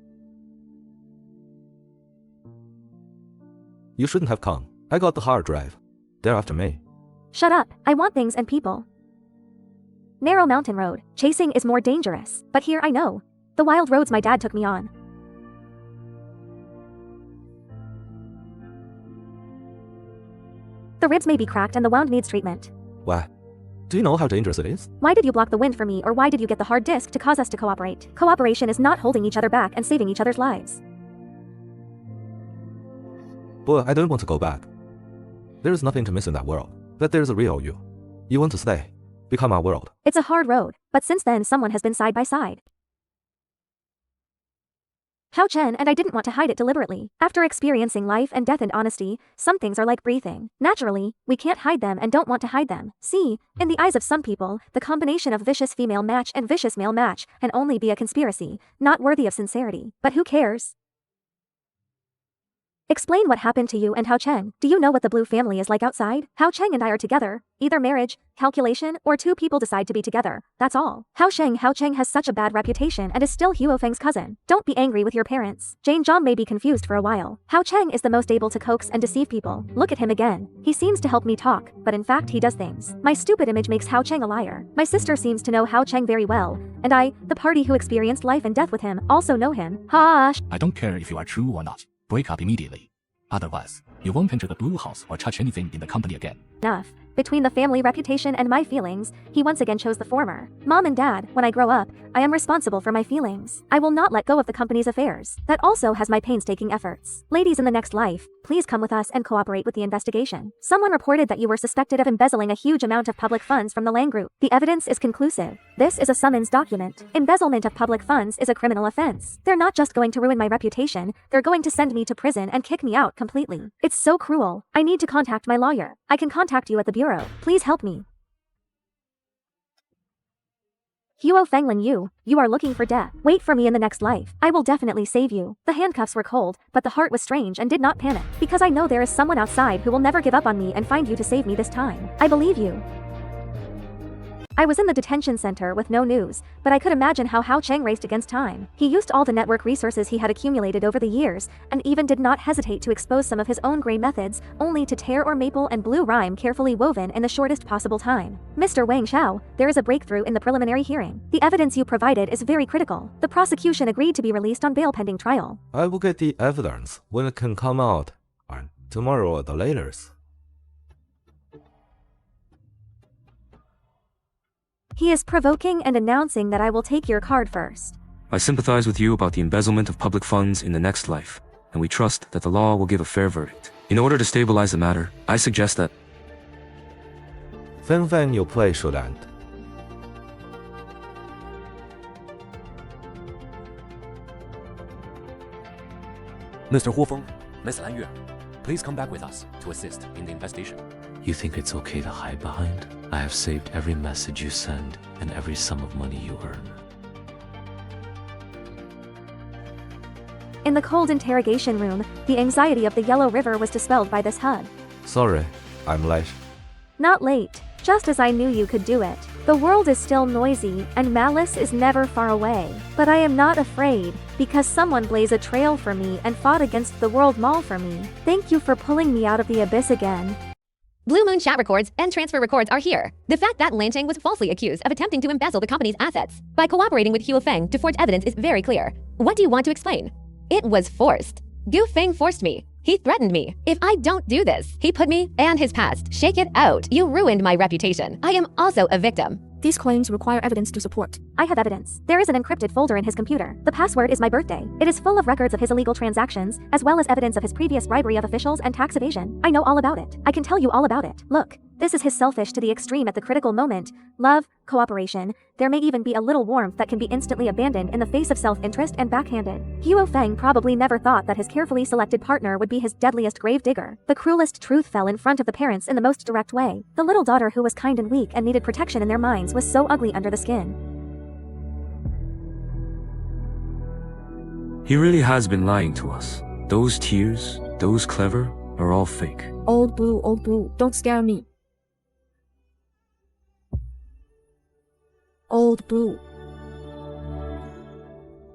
You shouldn't have come. I got the hard drive. They're after me. Shut up. I want things and people. Narrow mountain road. Chasing is more dangerous. But here I know. The wild roads my dad took me on. The ribs may be cracked and the wound needs treatment. Why? Do you know how dangerous it is? Why did you block the wind for me, or why did you get the hard disk to cause us to cooperate? Cooperation is not holding each other back and saving each other's lives. Boy, I don't want to go back. There is nothing to miss in that world, but there's a real you. You want to stay, become our world. It's a hard road, but since then someone has been side by side. Zhao Cheng and I didn't want to hide it deliberately. After experiencing life and death and honesty, some things are like breathing. Naturally, we can't hide them and don't want to hide them. See, in the eyes of some people, the combination of vicious female match and vicious male match can only be a conspiracy, not worthy of sincerity. But who cares? Explain what happened to you and Zhao Cheng. Do you know what the blue family is like outside? Zhao Cheng and I are together. Either marriage, calculation, or two people decide to be together. That's all. Zhao Cheng has such a bad reputation and is still Huo Feng's cousin. Don't be angry with your parents. Jane Zhang may be confused for a while. Zhao Cheng is the most able to coax and deceive people. Look at him again. He seems to help me talk, but in fact he does things. My stupid image makes Zhao Cheng a liar. My sister seems to know Zhao Cheng very well, and I, the party who experienced life and death with him, also know him. I don't care if you are true or not. Break up immediately. Otherwise, you won't enter the blue house or touch anything in the company again. Enough. Between the family reputation and my feelings, he once again chose the former. Mom and Dad, when I grow up, I am responsible for my feelings. I will not let go of the company's affairs. That also has my painstaking efforts. Ladies in the next life, please come with us and cooperate with the investigation. Someone reported that you were suspected of embezzling a huge amount of public funds from the Lan Group. The evidence is conclusive. This is a summons document. Embezzlement of public funds is a criminal offense. They're not just going to ruin my reputation, they're going to send me to prison and kick me out completely. It's so cruel. I need to contact my lawyer. I can contact you at the bureau. Please help me. Huo Fenglan you are looking for death. Wait for me in the next life. I will definitely save you. The handcuffs were cold, but the heart was strange and did not panic. Because I know there is someone outside who will never give up on me and find you to save me this time. I believe you. I was in the detention center with no news, but I could imagine how Zhao Cheng raced against time. He used all the network resources he had accumulated over the years, and even did not hesitate to expose some of his own gray methods, only to tear or maple and blue rhyme carefully woven in the shortest possible time. Mr. Wang Xiao, there is a breakthrough in the preliminary hearing. The evidence you provided is very critical. The prosecution agreed to be released on bail pending trial. I will get the evidence when it can come out, tomorrow at the latest. He is provoking and announcing that I will take your card first. I sympathize with you about the embezzlement of public funds in the next life, and we trust that the law will give a fair verdict. In order to stabilize the matter, I suggest that Feng your play should end. Mr. Huo Feng, Miss Lan Xue, please come back with us to assist in the investigation. You think it's okay to hide behind? I have saved every message you send and every sum of money you earn. In the cold interrogation room, the anxiety of the Yellow River was dispelled by this hug. Sorry, I'm late. Not late, just as I knew you could do it. The world is still noisy, and malice is never far away. But I am not afraid, because someone blazed a trail for me and fought against the World Mall for me. Thank you for pulling me out of the abyss again. Blue Moon chat records and transfer records are here. The fact that Lan Sheng was falsely accused of attempting to embezzle the company's assets by cooperating with Huo Feng to forge evidence is very clear. What do you want to explain? It was forced. Gu Feng forced me. He threatened me. If I don't do this, he put me and his past. Shake it out. You ruined my reputation. I am also a victim. These claims require evidence to support. I have evidence. There is an encrypted folder in his computer. The password is my birthday. It is full of records of his illegal transactions, as well as evidence of his previous bribery of officials and tax evasion. I know all about it. I can tell you all about it. Look, this is his selfish to the extreme at the critical moment. Love, cooperation. There may even be a little warmth that can be instantly abandoned in the face of self-interest and backhanded. Huo Feng probably never thought that his carefully selected partner would be his deadliest gravedigger. The cruelest truth fell in front of the parents in the most direct way. The little daughter who was kind and weak and needed protection in their minds was so ugly under the skin. he really has been lying to us. Those tears, those clever, are all fake. Old Blue, don't scare me. Old Blue.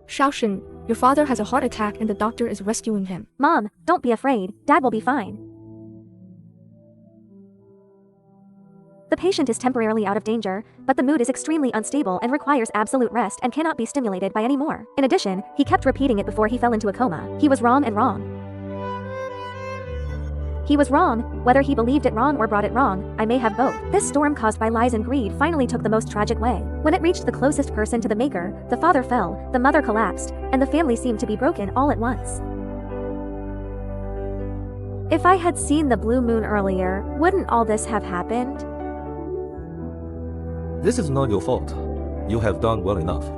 Zhao Cheng, your father has a heart attack and the doctor is rescuing him. Mom, don't be afraid. Dad will be fine. The patient is temporarily out of danger, but the mood is extremely unstable and requires absolute rest and cannot be stimulated by any more. In addition, he kept repeating it before he fell into a coma. He was wrong and wrong. He was wrong, whether he believed it wrong or brought it wrong, I may have both. This storm caused by lies and greed finally took the most tragic way. When it reached the closest person to the maker, the father fell, the mother collapsed, and the family seemed to be broken all at once. If I had seen the blue moon earlier, wouldn't all this have happened? This is not your fault. You have done well enough.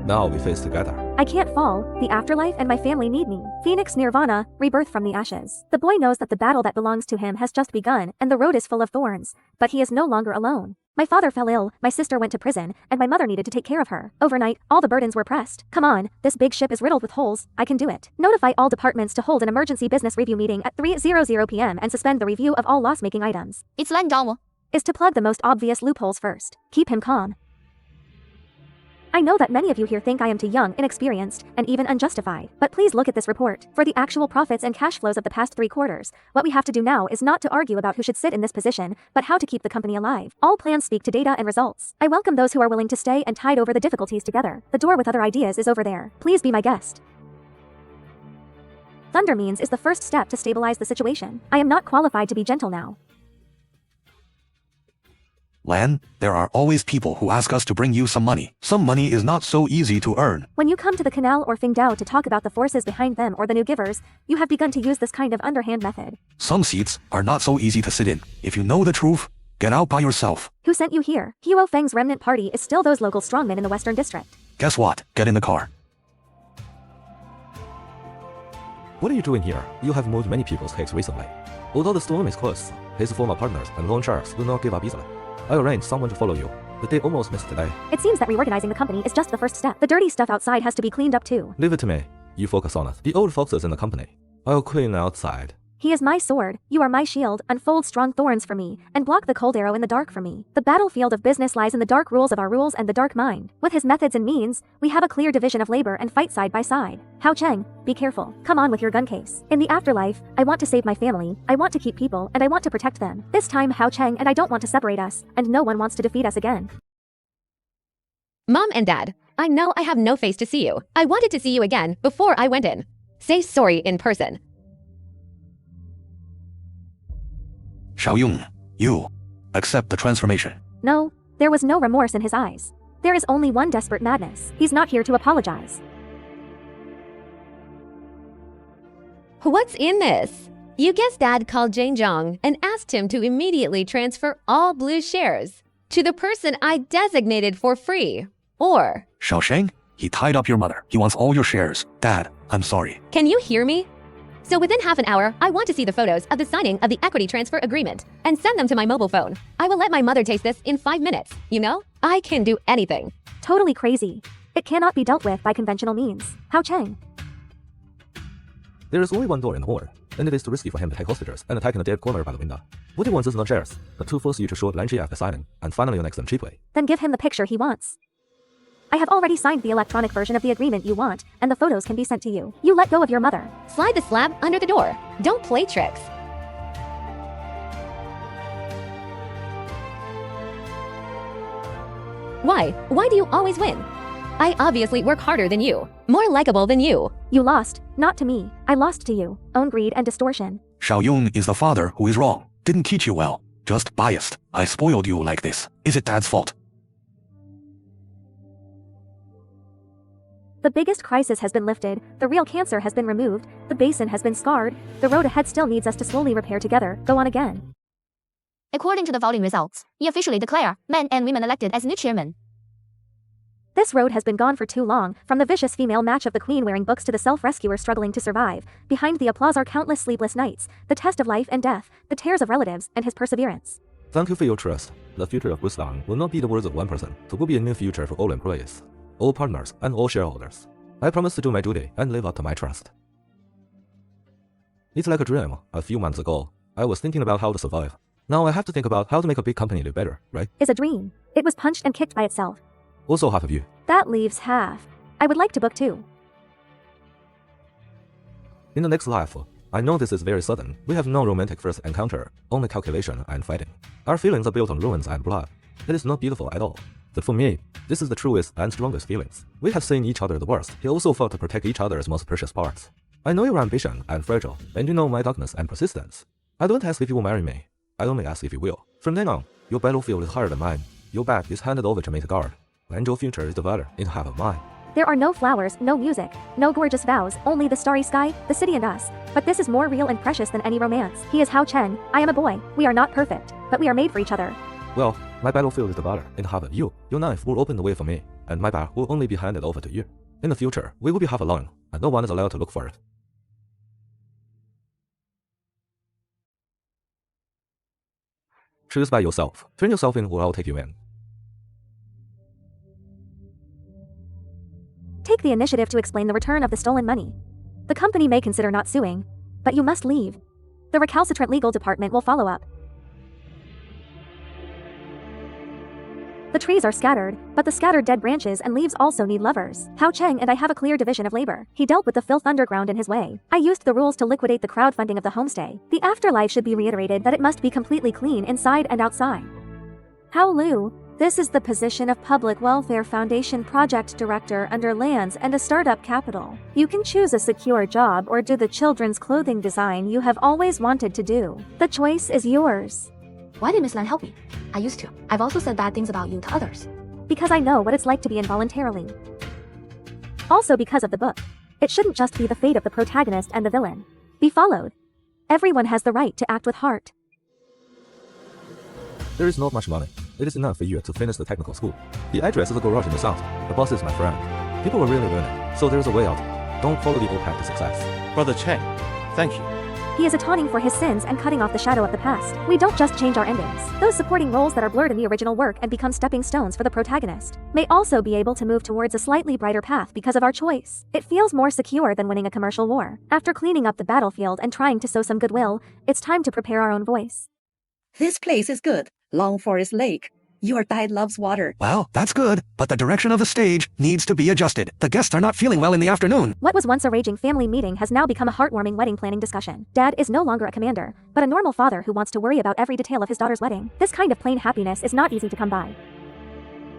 Now we face together. I can't fall. The afterlife and my family need me. Phoenix Nirvana, rebirth from the ashes. The boy knows that the battle that belongs to him has just begun, and the road is full of thorns. But he is no longer alone. My father fell ill, my sister went to prison, and my mother needed to take care of her. Overnight, all the burdens were pressed. Come on, this big ship is riddled with holes. I can do it. Notify all departments to hold an emergency business review meeting at 3:00 p.m. and suspend the review of all loss-making items. It's Lan Xue. Is to plug the most obvious loopholes first. Keep him calm. I know that many of you here think I am too young, inexperienced, and even unjustified, but please look at this report. For the actual profits and cash flows of the past 3 quarters, what we have to do now is not to argue about who should sit in this position, but how to keep the company alive. All plans speak to data and results. I welcome those who are willing to stay and tide over the difficulties together. The door with other ideas is over there. Please be my guest. Thunder means is the first step to stabilize the situation. I am not qualified to be gentle now. Lan, there are always people who ask us to bring you some money. Some money is not so easy to earn. When you come to the canal or Fingdao to talk about the forces behind them or the new givers, you have begun to use this kind of underhand method. Some seats are not so easy to sit in. If you know the truth, get out by yourself. Who sent you here? Huo Feng's remnant party is still those local strongmen in the Western District. Guess what? Get in the car. What are you doing here? You have moved many people's cakes recently. Although the storm is close, his former partners and loan sharks will not give up easily. I arranged someone to follow you, but they almost missed today. It seems that reorganizing the company is just the first step. The dirty stuff outside has to be cleaned up too. Leave it to me. You focus on it. The old foxes in the company. I'll clean outside. He is my sword, you are my shield, unfold strong thorns for me, and block the cold arrow in the dark for me. The battlefield of business lies in the dark rules of our rules and the dark mind. With his methods and means, we have a clear division of labor and fight side by side. Zhao Cheng, be careful. Come on with your gun case. In the afterlife, I want to save my family, I want to keep people, and I want to protect them. This time Zhao Cheng and I don't want to separate us, and no one wants to defeat us again. Mom and Dad, I know I have no face to see you. I wanted to see you again before I went in. Say sorry in person. Xiaoyong, you accept the transformation. No, there was no remorse in his eyes. There is only one desperate madness. He's not here to apologize. What's in this? You guessed Dad called Jane Zhang and asked him to immediately transfer all blue shares to the person I designated for free. Or... Zhao Cheng, he tied up your mother. He wants all your shares. Dad, I'm sorry. Can you hear me? So within half an hour, I want to see the photos of the signing of the equity transfer agreement and send them to my mobile phone. I will let my mother taste this in 5 minutes. You know, I can do anything. Totally crazy. It cannot be dealt with by conventional means. Zhao Cheng. There is only one door in the hall, and it is too risky for him to take hostages and attack in a dead corner by the window. What he wants is not shares, but to force you to short Lan Xue after signing, and finally annex them cheaply. Then give him the picture he wants. I have already signed the electronic version of the agreement you want, and the photos can be sent to you. You let go of your mother. Slide the slab under the door. Don't play tricks. Why? Why do you always win? I obviously work harder than you. More likable than you. You lost, not to me. I lost to you. Own greed and distortion. Xiaoyong is the father who is wrong. Didn't teach you well. Just biased. I spoiled you like this. Is it Dad's fault? The biggest crisis has been lifted, the real cancer has been removed, the basin has been scarred, the road ahead still needs us to slowly repair together, go on again. According to the voting results, we officially declare men and women elected as new chairman. This road has been gone for too long, from the vicious female match of the queen wearing books to the self-rescuer struggling to survive. Behind the applause are countless sleepless nights, the test of life and death, the tears of relatives, and his perseverance. Thank you for your trust. The future of Brasil will not be the words of one person. It will be a new future for all employees, all partners, and all shareholders. I promise to do my duty and live up to my trust. It's like a dream. A few months ago, I was thinking about how to survive. Now I have to think about how to make a big company live better, right? Is a dream. It was punched and kicked by itself. Also half of you. That leaves half. I would like to book too. In the next life, I know this is very sudden. We have no romantic first encounter, only calculation and fighting. Our feelings are built on ruins and blood. It is not beautiful at all. But for me, this is the truest and strongest feelings. We have seen each other the worst. He also fought to protect each other's most precious parts. I know your ambition and fragile, and you know my darkness and persistence. I don't ask if you will marry me. I only ask if you will. From then on, your battlefield is higher than mine. Your back is handed over to me to guard. And your future is divided into half of mine. There are no flowers, no music, no gorgeous vows, only the starry sky, the city and us. But this is more real and precious than any romance. He is Zhao Cheng, I am a boy. We are not perfect, but we are made for each other. Well, my battlefield is the battle in heaven. Your knife will open the way for me, and my bar will only be handed over to you. In the future, we will be half alone, and no one is allowed to look for it. Choose by yourself. Turn yourself in or I'll take you in. Take the initiative to explain the return of the stolen money. The company may consider not suing, but you must leave. The recalcitrant legal department will follow up. The trees are scattered, but the scattered dead branches and leaves also need lovers. Zhao Cheng and I have a clear division of labor. He dealt with the filth underground in his way. I used the rules to liquidate the crowdfunding of the homestay. The afterlife should be reiterated that it must be completely clean inside and outside. Hao Lu, this is the position of Public Welfare Foundation Project Director under lands and a startup capital. You can choose a secure job or do the children's clothing design you have always wanted to do. The choice is yours. Why did Miss Lan help me? I used to. I've also said bad things about you to others. Because I know what it's like to be involuntarily. Also because of the book. It shouldn't just be the fate of the protagonist and the villain. Be followed. Everyone has the right to act with heart. There is not much money. It is enough for you to finish the technical school. The address is a garage in the south. The boss is my friend. People are really learning, so there's a way out. Don't follow the old path to success. Brother Cheng, thank you. He is atoning for his sins and cutting off the shadow of the past. We don't just change our endings. Those supporting roles that are blurred in the original work and become stepping stones for the protagonist may also be able to move towards a slightly brighter path because of our choice. It feels more secure than winning a commercial war. After cleaning up the battlefield and trying to sow some goodwill, it's time to prepare our own voice. This place is good. Long Forest Lake. Your dad loves water. Well, that's good, but the direction of the stage needs to be adjusted. The guests are not feeling well in the afternoon. What was once a raging family meeting has now become a heartwarming wedding planning discussion. Dad is no longer a commander, but a normal father who wants to worry about every detail of his daughter's wedding. This kind of plain happiness is not easy to come by.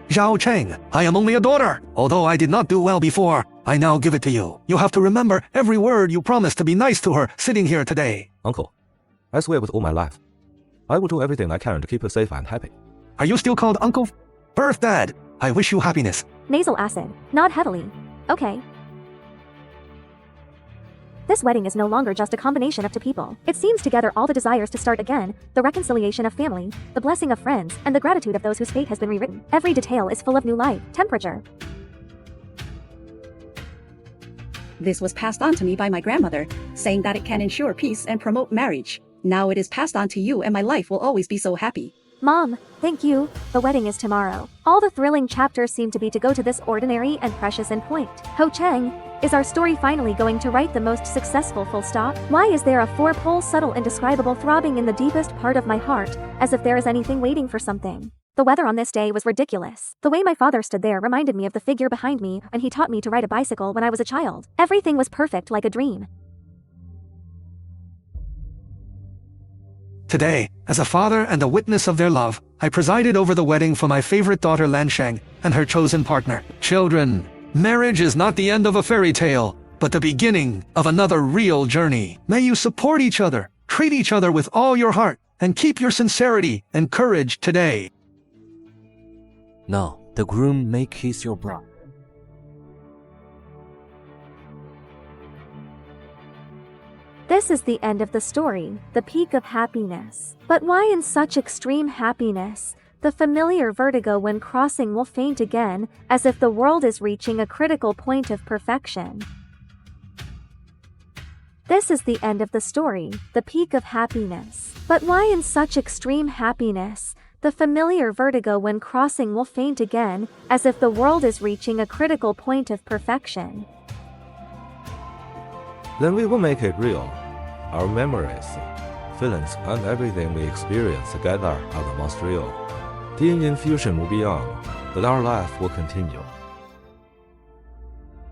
Zhao Cheng, I am only a daughter. Although I did not do well before, I now give it to you. You have to remember every word you promised to be nice to her sitting here today. Uncle, I swear with all my life, I will do everything I can to keep her safe and happy. Are you still called Uncle? Birth Dad, I wish you happiness. Nasal acid. Nod heavily. Okay. This wedding is no longer just a combination of two people. It seems together all the desires to start again, the reconciliation of family, the blessing of friends, and the gratitude of those whose fate has been rewritten. Every detail is full of new life. Temperature. This was passed on to me by my grandmother, saying that it can ensure peace and promote marriage. Now it is passed on to you and my life will always be so happy. Mom, thank you. The wedding is tomorrow. All the thrilling chapters seem to be to go to this ordinary and precious endpoint. Zhao Cheng, is our story finally going to write the most successful full stop? Why is there a four-pole subtle indescribable throbbing in the deepest part of my heart, as if there is anything waiting for something? The weather on this day was ridiculous. The way my father stood there reminded me of the figure behind me, and he taught me to ride a bicycle when I was a child. Everything was perfect like a dream. Today, as a father and a witness of their love, I presided over the wedding for my favorite daughter Lan Sheng and her chosen partner. Children, marriage is not the end of a fairy tale, but the beginning of another real journey. May you support each other, treat each other with all your heart, and keep your sincerity and courage today. Now, the groom may kiss your bride. This is the end of the story, the peak of happiness. But why in such extreme happiness? The familiar vertigo when crossing will faint again, as if the world is reaching a critical point of perfection. This is the end of the story, the peak of happiness. But why in such extreme happiness? The familiar vertigo when crossing will faint again, as if the world is reaching a critical point of perfection. Then we will make it real. Our memories, feelings, and everything we experience together are the most real. The infusion will be on, but our life will continue.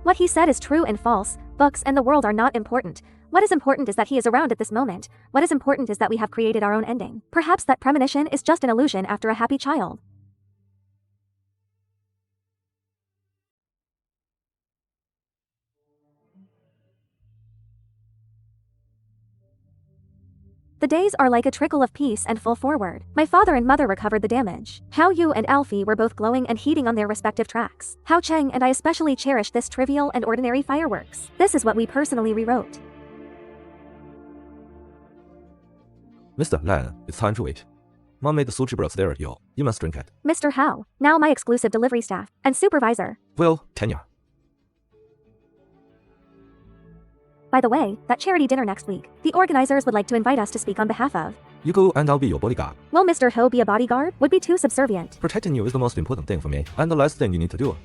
What he said is true and false. Books and the world are not important. What is important is that he is around at this moment. What is important is that we have created our own ending. Perhaps that premonition is just an illusion after a happy child. The days are like a trickle of peace and full forward. My father and mother recovered the damage. Hao Yu and Alfie were both glowing and heating on their respective tracks. Zhao Cheng and I especially cherished this trivial and ordinary fireworks. This is what we personally rewrote. Mr. Lan, it's time to eat. Mom made the sushi broth there, yo. You must drink it. Mr. Hao, now my exclusive delivery staff and supervisor. Well, Tanya. By the way, that charity dinner next week, the organizers would like to invite us to speak on behalf of. You go and I'll be your bodyguard. Will Mr. Ho be a bodyguard? Would be too subservient. Protecting you is the most important thing for me, and the last thing you need to do.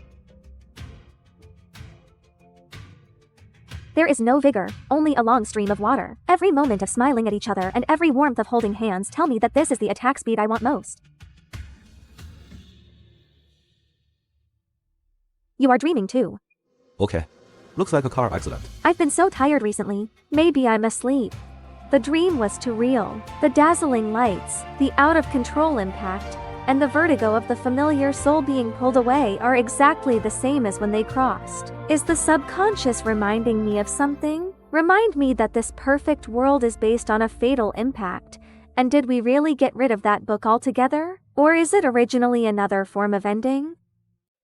There is no vigor, only a long stream of water. Every moment of smiling at each other and every warmth of holding hands tell me that this is the attack speed I want most. You are dreaming too. Okay. Looks like a car accident. I've been so tired recently. Maybe I'm asleep. The dream was too real. The dazzling lights, the out-of-control impact, and the vertigo of the familiar soul being pulled away are exactly the same as when they crossed. Is the subconscious reminding me of something? Remind me that this perfect world is based on a fatal impact. And did we really get rid of that book altogether? Or is it originally another form of ending?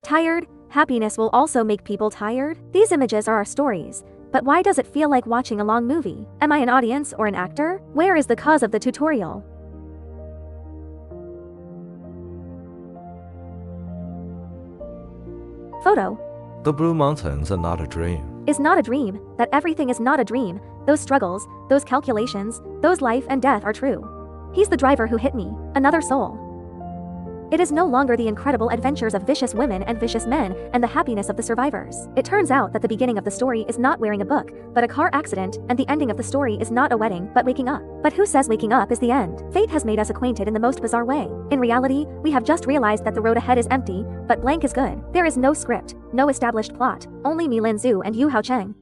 Tired, happiness will also make people tired. These images are our stories. But why does it feel like watching a long movie? Am I an audience or an actor? Where is the cause of the tutorial? Photo. The Blue Mountains are not a dream. Is not a dream, that everything is not a dream. Those struggles, those calculations, those life and death are true. He's the driver who hit me, another soul. It is no longer the incredible adventures of vicious women and vicious men and the happiness of the survivors. It turns out that the beginning of the story is not wearing a book, but a car accident, and the ending of the story is not a wedding, but waking up. But who says waking up is the end? Fate has made us acquainted in the most bizarre way. In reality, we have just realized that the road ahead is empty, but blank is good. There is no script, no established plot, only me Lan Xue and you Zhao Cheng.